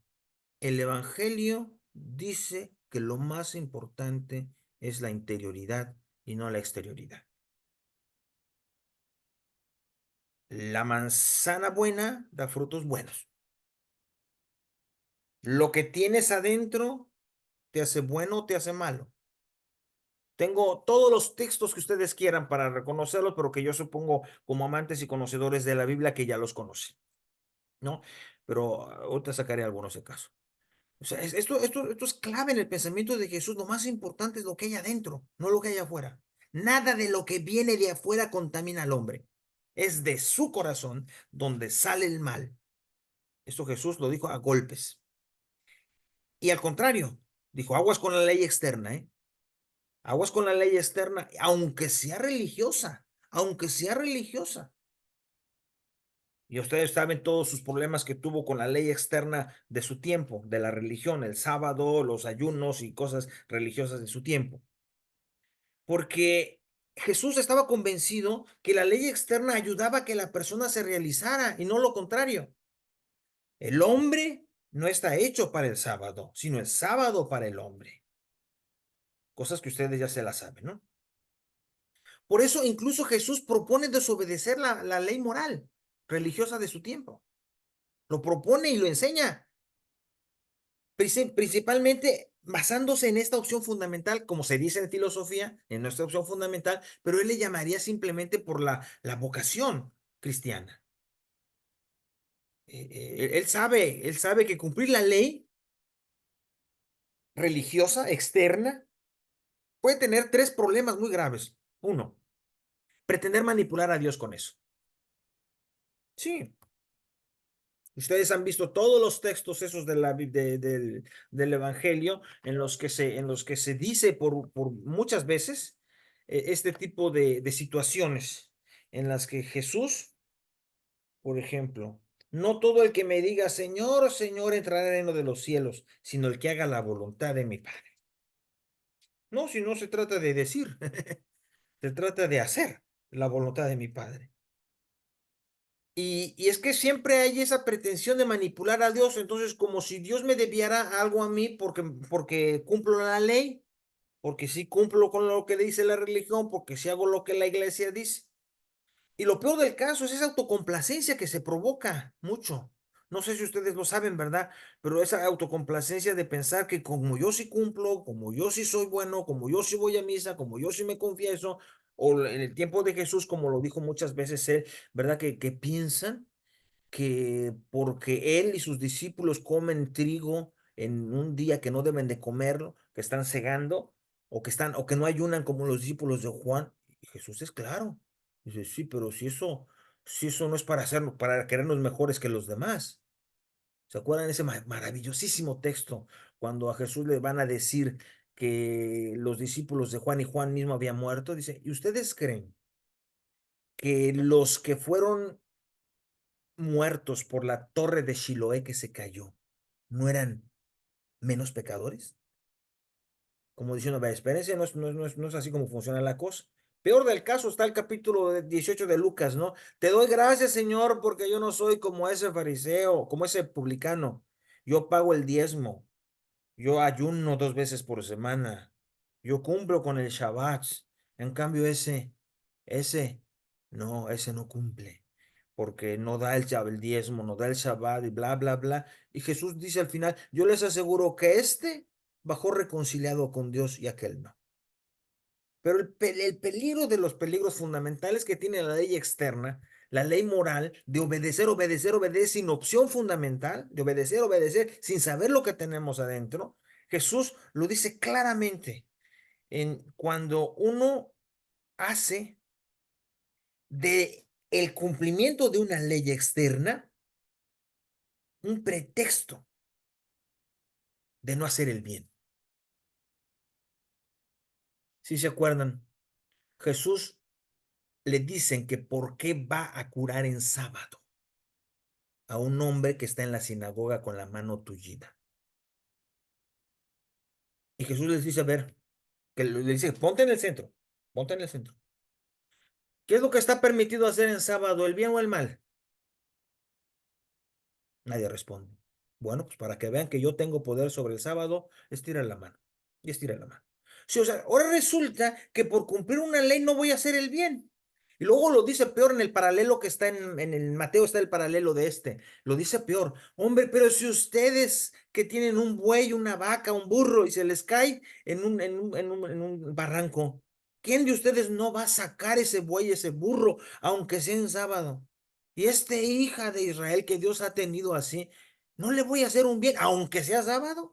el Evangelio dice que lo más importante es la interioridad y no la exterioridad. La manzana buena da frutos buenos. Lo que tienes adentro te hace bueno o te hace malo. Tengo todos los textos que ustedes quieran para reconocerlos, pero que yo supongo como amantes y conocedores de la Biblia que ya los conocen, ¿no? Pero ahorita sacaré algunos de caso. O sea, esto es clave en el pensamiento de Jesús. Lo más importante es lo que hay adentro, no lo que hay afuera. Nada de lo que viene de afuera contamina al hombre. Es de su corazón donde sale el mal. Esto Jesús lo dijo a golpes. Y al contrario, dijo, aguas con la ley externa, ¿eh? Aguas con la ley externa, aunque sea religiosa. Y ustedes saben todos sus problemas que tuvo con la ley externa de su tiempo, de la religión, el sábado, los ayunos y cosas religiosas de su tiempo. Porque Jesús estaba convencido que la ley externa ayudaba a que la persona se realizara y no lo contrario. El hombre no está hecho para el sábado, sino el sábado para el hombre. Cosas que ustedes ya se las saben, ¿no? Por eso incluso Jesús propone desobedecer la ley moral religiosa de su tiempo. lo propone y lo enseña, principalmente basándose en esta opción fundamental, como se dice en filosofía, en nuestra opción fundamental, pero él le llamaría simplemente por la vocación cristiana. Él sabe que cumplir la ley religiosa externa puede tener tres problemas muy graves. Uno, pretender manipular a Dios con eso. Sí, ustedes han visto todos los textos esos del Evangelio en los que se dice por muchas veces este tipo de situaciones en las que Jesús, por ejemplo, no todo el que me diga Señor, Señor entrará en el reino de los cielos, sino el que haga la voluntad de mi Padre. No, si no se trata de decir, se trata de hacer la voluntad de mi Padre. Y es que siempre hay esa pretensión de manipular a Dios, entonces como si Dios me debiera algo a mí porque cumplo la ley, porque sí cumplo con lo que dice la religión, porque sí hago lo que la iglesia dice. Y lo peor del caso es esa autocomplacencia que se provoca mucho. No sé si ustedes lo saben, ¿verdad? Pero esa autocomplacencia de pensar que como yo sí cumplo, como yo sí soy bueno, como yo sí voy a misa, como yo sí me confieso, o en el tiempo de Jesús, como lo dijo muchas veces él, ¿verdad? Que piensan que porque él y sus discípulos comen trigo en un día que no deben de comerlo, que están cegando, o que no ayunan como los discípulos de Juan, y Jesús es claro. Dice, sí, pero si eso no es para hacernos, para querernos mejores que los demás. ¿Se acuerdan de ese maravillosísimo texto cuando a Jesús le van a decir que los discípulos de Juan y Juan mismo había muerto? Dice, ¿y ustedes creen que los que fueron muertos por la torre de Siloé que se cayó no eran menos pecadores? Como diciendo, "Ve, espérense, no es así como funciona la cosa"? Peor del caso está el capítulo 18 de Lucas, ¿no? Te doy gracias, Señor, porque yo no soy como ese fariseo, como ese publicano. Yo pago el diezmo, yo ayuno 2 veces por semana, yo cumplo con el Shabbat. En cambio, ese, no, ese no cumple, porque no da el diezmo, no da el Shabbat y bla, bla, bla. Y Jesús dice al final, yo les aseguro que este bajó reconciliado con Dios y aquel no. Pero el peligro de los peligros fundamentales que tiene la ley externa, la ley moral, de obedecer, obedecer, obedecer sin opción fundamental, de obedecer, obedecer sin saber lo que tenemos adentro, Jesús lo dice claramente en cuando uno hace de el cumplimiento de una ley externa un pretexto de no hacer el bien. Si se acuerdan, Jesús le dicen que por qué va a curar en sábado a un hombre que está en la sinagoga con la mano tullida. Y Jesús les dice, a ver, que le dice, ponte en el centro, ponte en el centro. ¿Qué es lo que está permitido hacer en sábado, el bien o el mal? Nadie responde. Bueno, pues para que vean que yo tengo poder sobre el sábado, estira la mano. Y estira la mano. Sí, o sea, ahora resulta que por cumplir una ley no voy a hacer el bien. Y luego lo dice peor en el paralelo que está en el Mateo, está el paralelo de este. Lo dice peor. Hombre, pero si ustedes que tienen un buey, una vaca, un burro y se les cae en un barranco, ¿quién de ustedes no va a sacar ese buey, ese burro, aunque sea en sábado? Y hija de Israel que Dios ha tenido así, no le voy a hacer un bien, aunque sea sábado.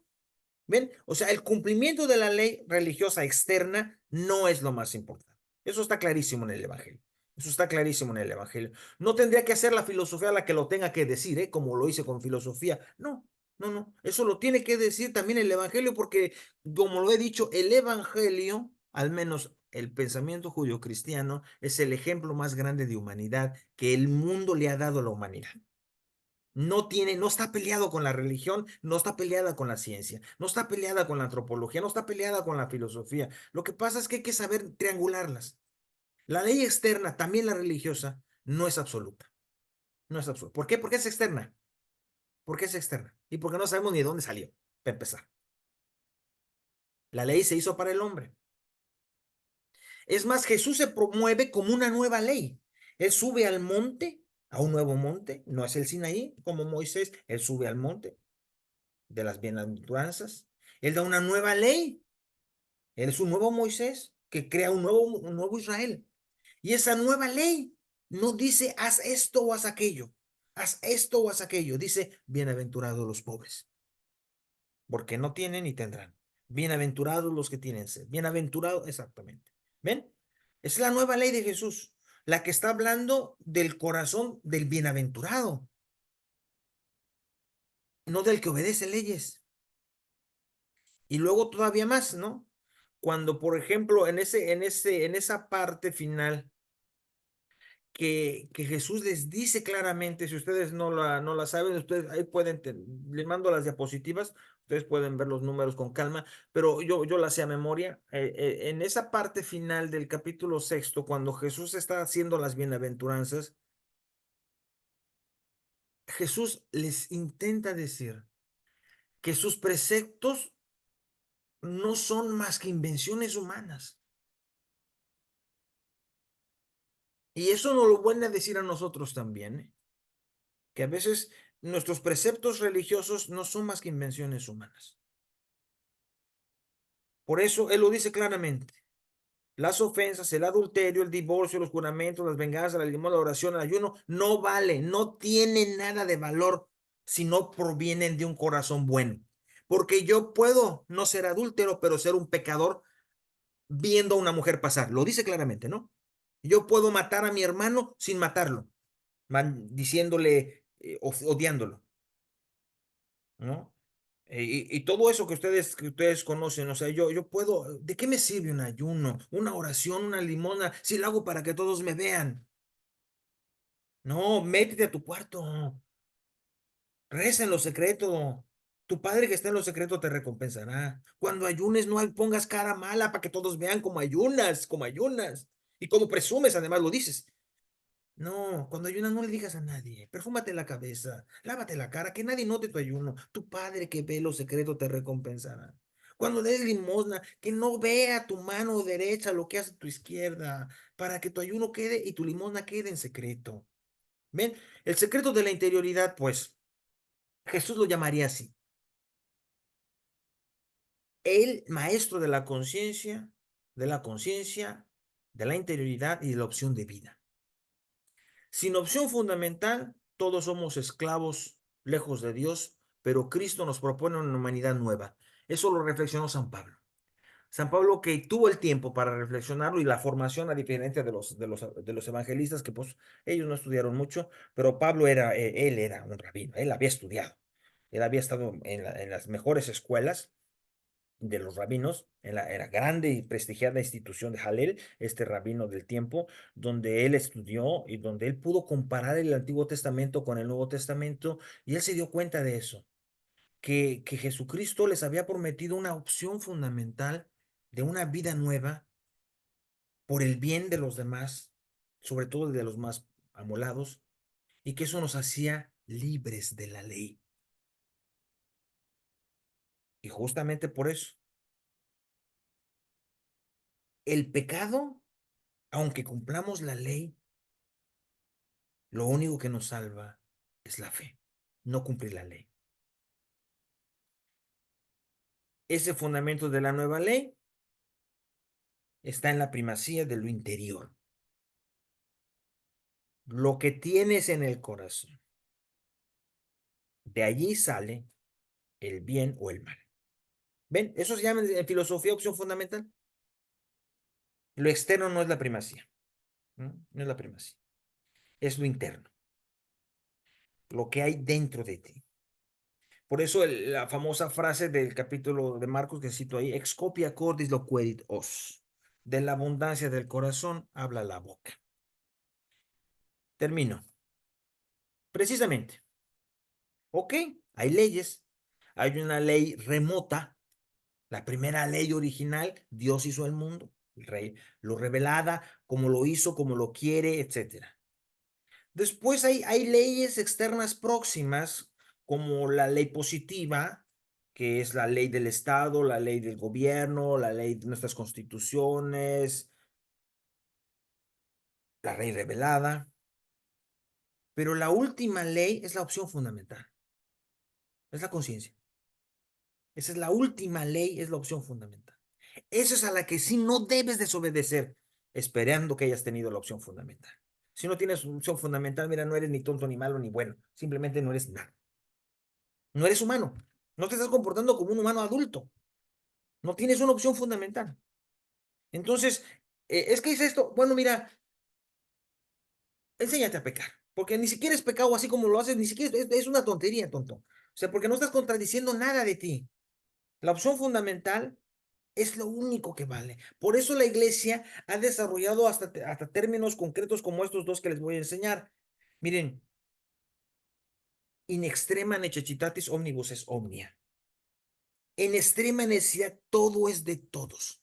¿Ven? O sea, el cumplimiento de la ley religiosa externa no es lo más importante. Eso está clarísimo en el Evangelio. Eso está clarísimo en el Evangelio. No tendría que ser la filosofía la que lo tenga que decir, ¿eh? Como lo hice con filosofía. No, no, no. Eso lo tiene que decir también el Evangelio porque, como lo he dicho, el Evangelio, al menos el pensamiento judío-cristiano, es el ejemplo más grande de humanidad que el mundo le ha dado a la humanidad. No está peleado con la religión, no está peleada con la ciencia, no está peleada con la antropología, no está peleada con la filosofía. Lo que pasa es que hay que saber triangularlas. La ley externa, también la religiosa, no es absoluta. No es absoluta. ¿Por qué? Porque es externa. ¿Por qué es externa? Y porque no sabemos ni de dónde salió, para empezar. La ley se hizo para el hombre. Es más, Jesús se promueve como una nueva ley. Él sube al monte a un nuevo monte, no es el Sinaí, como Moisés, él sube al monte de las bienaventuranzas, él da una nueva ley, él es un nuevo Moisés que crea un nuevo Israel. Y esa nueva ley no dice haz esto o haz aquello, haz esto o haz aquello, dice bienaventurados los pobres, porque no tienen y tendrán. Bienaventurados los que tienen sed, bienaventurados, exactamente. ¿Ven? Es la nueva ley de Jesús, la que está hablando del corazón del bienaventurado, no del que obedece leyes. Y luego todavía más, ¿no? Cuando, por ejemplo, en esa parte final que Jesús les dice claramente, si ustedes no la saben, ustedes ahí pueden, les mando las diapositivas, ustedes pueden ver los números con calma, pero yo las sé a memoria. En esa parte final del capítulo sexto, cuando Jesús está haciendo las bienaventuranzas, Jesús les intenta decir que sus preceptos no son más que invenciones humanas. Y eso nos lo vuelve a decir a nosotros también, ¿eh? Que a veces nuestros preceptos religiosos no son más que invenciones humanas. Por eso Él lo dice claramente. Las ofensas, el adulterio, el divorcio, los juramentos, las venganzas, la limosna, la oración, el ayuno, no vale, no tienen nada de valor si no provienen de un corazón bueno. Porque yo puedo no ser adúltero, pero ser un pecador viendo a una mujer pasar. Lo dice claramente, ¿no? Yo puedo matar a mi hermano sin matarlo, diciéndole, odiándolo, ¿no? Y todo eso que ustedes conocen, o sea, yo puedo, ¿de qué me sirve un ayuno, una oración, una limosna, si lo hago para que todos me vean? No, métete a tu cuarto, reza en lo secreto. Tu padre que está en lo secreto te recompensará. Cuando ayunes, no pongas cara mala para que todos vean cómo ayunas, cómo ayunas. Y como presumes, además lo dices. No, cuando ayunas no le digas a nadie. Perfúmate la cabeza, lávate la cara, que nadie note tu ayuno. Tu padre que ve lo secreto te recompensará. Cuando des limosna, que no vea tu mano derecha lo que hace tu izquierda, para que tu ayuno quede y tu limosna quede en secreto. ¿Ven? El secreto de la interioridad, pues, Jesús lo llamaría así. El maestro de la conciencia, de la interioridad y de la opción de vida. Sin opción fundamental, todos somos esclavos lejos de Dios, pero Cristo nos propone una humanidad nueva. Eso lo reflexionó San Pablo. San Pablo que tuvo el tiempo para reflexionarlo y la formación, a diferencia de los evangelistas, que pues ellos no estudiaron mucho, pero Pablo era, él era un rabino, él había estudiado, él había estado en las mejores escuelas de los rabinos, en la grande y prestigiada institución de Jalel, este rabino del tiempo, donde él estudió y donde él pudo comparar el Antiguo Testamento con el Nuevo Testamento, y él se dio cuenta de eso, que Jesucristo les había prometido una opción fundamental de una vida nueva por el bien de los demás, sobre todo de los más amolados, y que eso nos hacía libres de la ley. Y justamente por eso, el pecado, aunque cumplamos la ley, lo único que nos salva es la fe, no cumplir la ley. Ese fundamento de la nueva ley está en la primacía de lo interior, lo que tienes en el corazón. De allí sale el bien o el mal. ¿Ven? Eso se llama en filosofía opción fundamental. Lo externo no es la primacía, ¿no? No es la primacía, es lo interno, lo que hay dentro de ti. Por eso la famosa frase del capítulo de Marcos que cito ahí, ex copia cordis loquerit os. De la abundancia del corazón habla la boca. Termino. Precisamente, ok, hay leyes. Hay una ley remota, la primera ley original, Dios hizo el mundo, el rey lo revelada, como lo hizo, como lo quiere, etcétera. Después hay leyes externas próximas, como la ley positiva, que es la ley del Estado, la ley del gobierno, la ley de nuestras constituciones, la ley revelada. Pero la última ley es la opción fundamental, es la conciencia. Esa es la última ley, es la opción fundamental. Eso es a la que sí no debes desobedecer, esperando que hayas tenido la opción fundamental. Si no tienes opción fundamental, mira, no eres ni tonto, ni malo, ni bueno. Simplemente no eres nada. No eres humano. No te estás comportando como un humano adulto. No tienes una opción fundamental. Entonces, es que es esto. Bueno, mira, enséñate a pecar. Porque ni siquiera es pecado así como lo haces, ni siquiera es una tontería, tonto. O sea, porque no estás contradiciendo nada de ti. La opción fundamental es lo único que vale. Por eso la iglesia ha desarrollado hasta términos concretos como estos dos que les voy a enseñar. Miren, in extrema necessitatis omnibus es omnia. En extrema necesidad todo es de todos.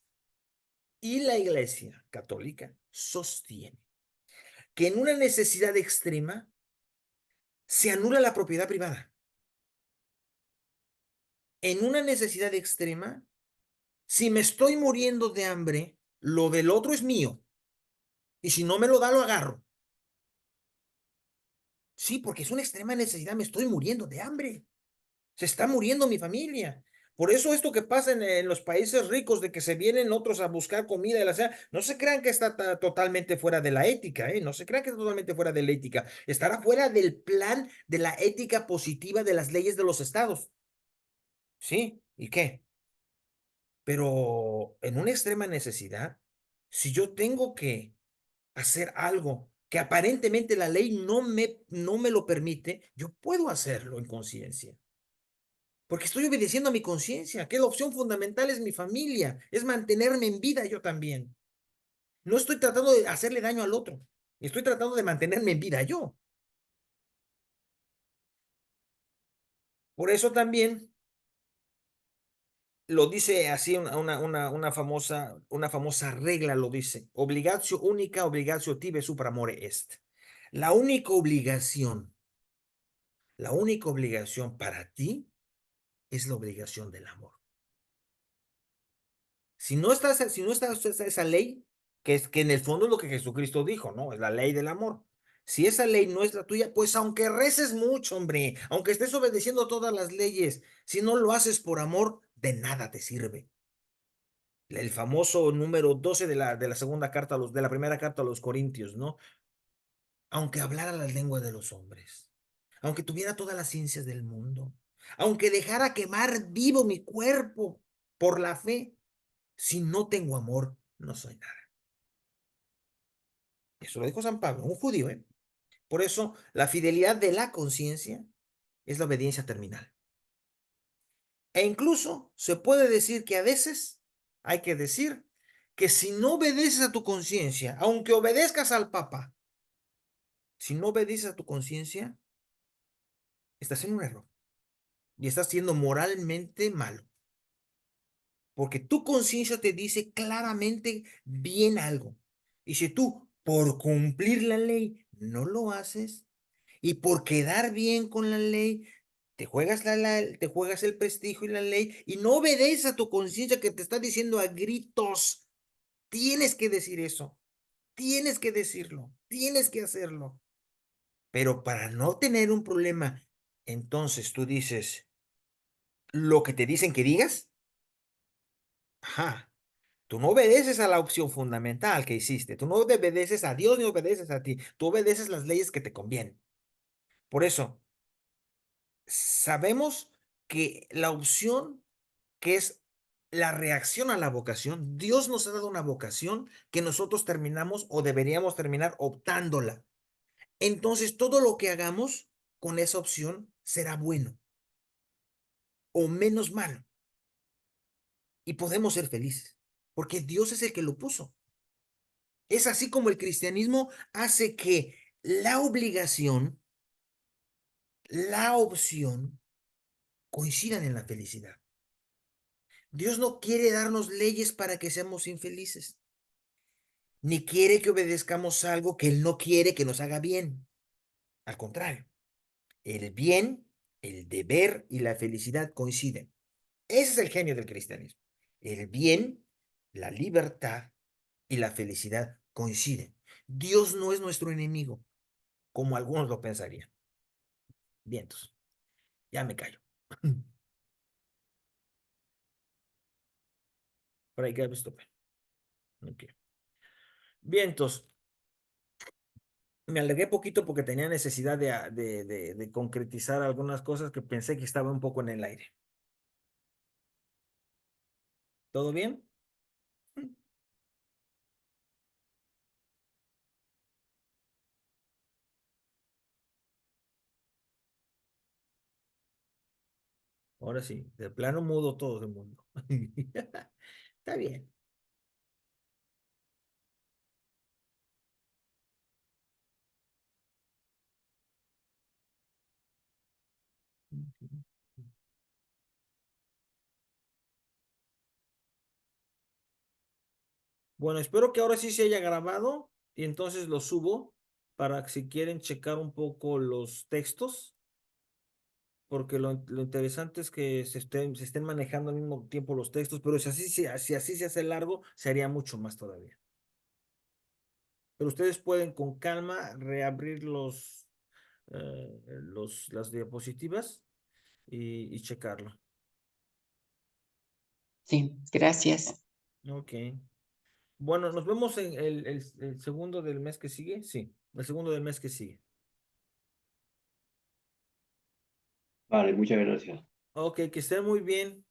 Y la iglesia católica sostiene que en una necesidad extrema se anula la propiedad privada. En una necesidad extrema, si me estoy muriendo de hambre, lo del otro es mío. Y si no me lo da, lo agarro. Sí, porque es una extrema necesidad, me estoy muriendo de hambre. Se está muriendo mi familia. Por eso esto que pasa en los países ricos de que se vienen otros a buscar comida y la sea, no se crean que está totalmente fuera de la ética, ¿eh? No se crean que está totalmente fuera de la ética. Estará fuera del plan de la ética positiva de las leyes de los estados. ¿Sí? ¿Y qué? Pero en una extrema necesidad, si yo tengo que hacer algo que aparentemente la ley no me lo permite, yo puedo hacerlo en conciencia. Porque estoy obedeciendo a mi conciencia, que la opción fundamental es mi familia, es mantenerme en vida yo también. No estoy tratando de hacerle daño al otro, estoy tratando de mantenerme en vida yo. Por eso también lo dice así una famosa regla, lo dice, obligatio única, obligatio tibe super amore est. La única obligación, la única obligación para ti es la obligación del amor. Si no está esa ley, que en el fondo es lo que Jesucristo dijo, ¿no? Es la ley del amor. Si esa ley no es la tuya, pues aunque reces mucho, hombre, aunque estés obedeciendo todas las leyes, si no lo haces por amor, de nada te sirve. El famoso número 12 de la segunda carta, de la primera carta a los Corintios, ¿no? Aunque hablara las lenguas de los hombres, aunque tuviera todas las ciencias del mundo, aunque dejara quemar vivo mi cuerpo por la fe, si no tengo amor, no soy nada. Eso lo dijo San Pablo, un judío, ¿eh? Por eso, la fidelidad de la conciencia es la obediencia terminal. E incluso se puede decir que a veces hay que decir que si no obedeces a tu conciencia, aunque obedezcas al Papa, si no obedeces a tu conciencia, estás en un error y estás siendo moralmente malo. Porque tu conciencia te dice claramente bien algo. Y si tú, por cumplir la ley, no lo haces, y por quedar bien con la ley, te juegas el prestigio y la ley, y no obedeces a tu conciencia que te está diciendo a gritos, tienes que decir eso, tienes que decirlo, tienes que hacerlo. Pero para no tener un problema, entonces tú dices lo que te dicen que digas. Ajá. Tú no obedeces a la opción fundamental que hiciste. Tú no obedeces a Dios ni obedeces a ti. Tú obedeces las leyes que te convienen. Por eso, sabemos que la opción que es la reacción a la vocación, Dios nos ha dado una vocación que nosotros terminamos o deberíamos terminar optándola. Entonces, todo lo que hagamos con esa opción será bueno o menos malo y podemos ser felices porque Dios es el que lo puso. Es así como el cristianismo hace que la obligación, la opción coincidan en la felicidad. Dios no quiere darnos leyes para que seamos infelices, ni quiere que obedezcamos algo que Él no quiere que nos haga bien. Al contrario, el bien, el deber y la felicidad coinciden. Ese es el genio del cristianismo. El bien, la libertad y la felicidad coinciden. Dios no es nuestro enemigo. como algunos lo pensarían. Vientos, ya me callo. Por ahí queda stop. Ok. Vientos, me alargué poquito porque tenía necesidad de concretizar algunas cosas que pensé que estaban un poco en el aire. ¿Todo bien? Ahora sí, de plano mudo todo el mundo. Está bien. Bueno, espero que ahora sí se haya grabado y entonces lo subo para que si quieren checar un poco los textos, porque lo interesante es que se estén manejando al mismo tiempo los textos, pero si así se hace largo, se haría mucho más todavía. Pero ustedes pueden con calma reabrir las diapositivas y checarlo. Sí, gracias. Ok. Bueno, nos vemos en el segundo del mes que sigue. Sí, el segundo del mes que sigue. Vale, muchas gracias. Ok, que estén muy bien.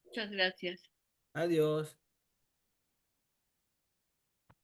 Muchas gracias. Adiós.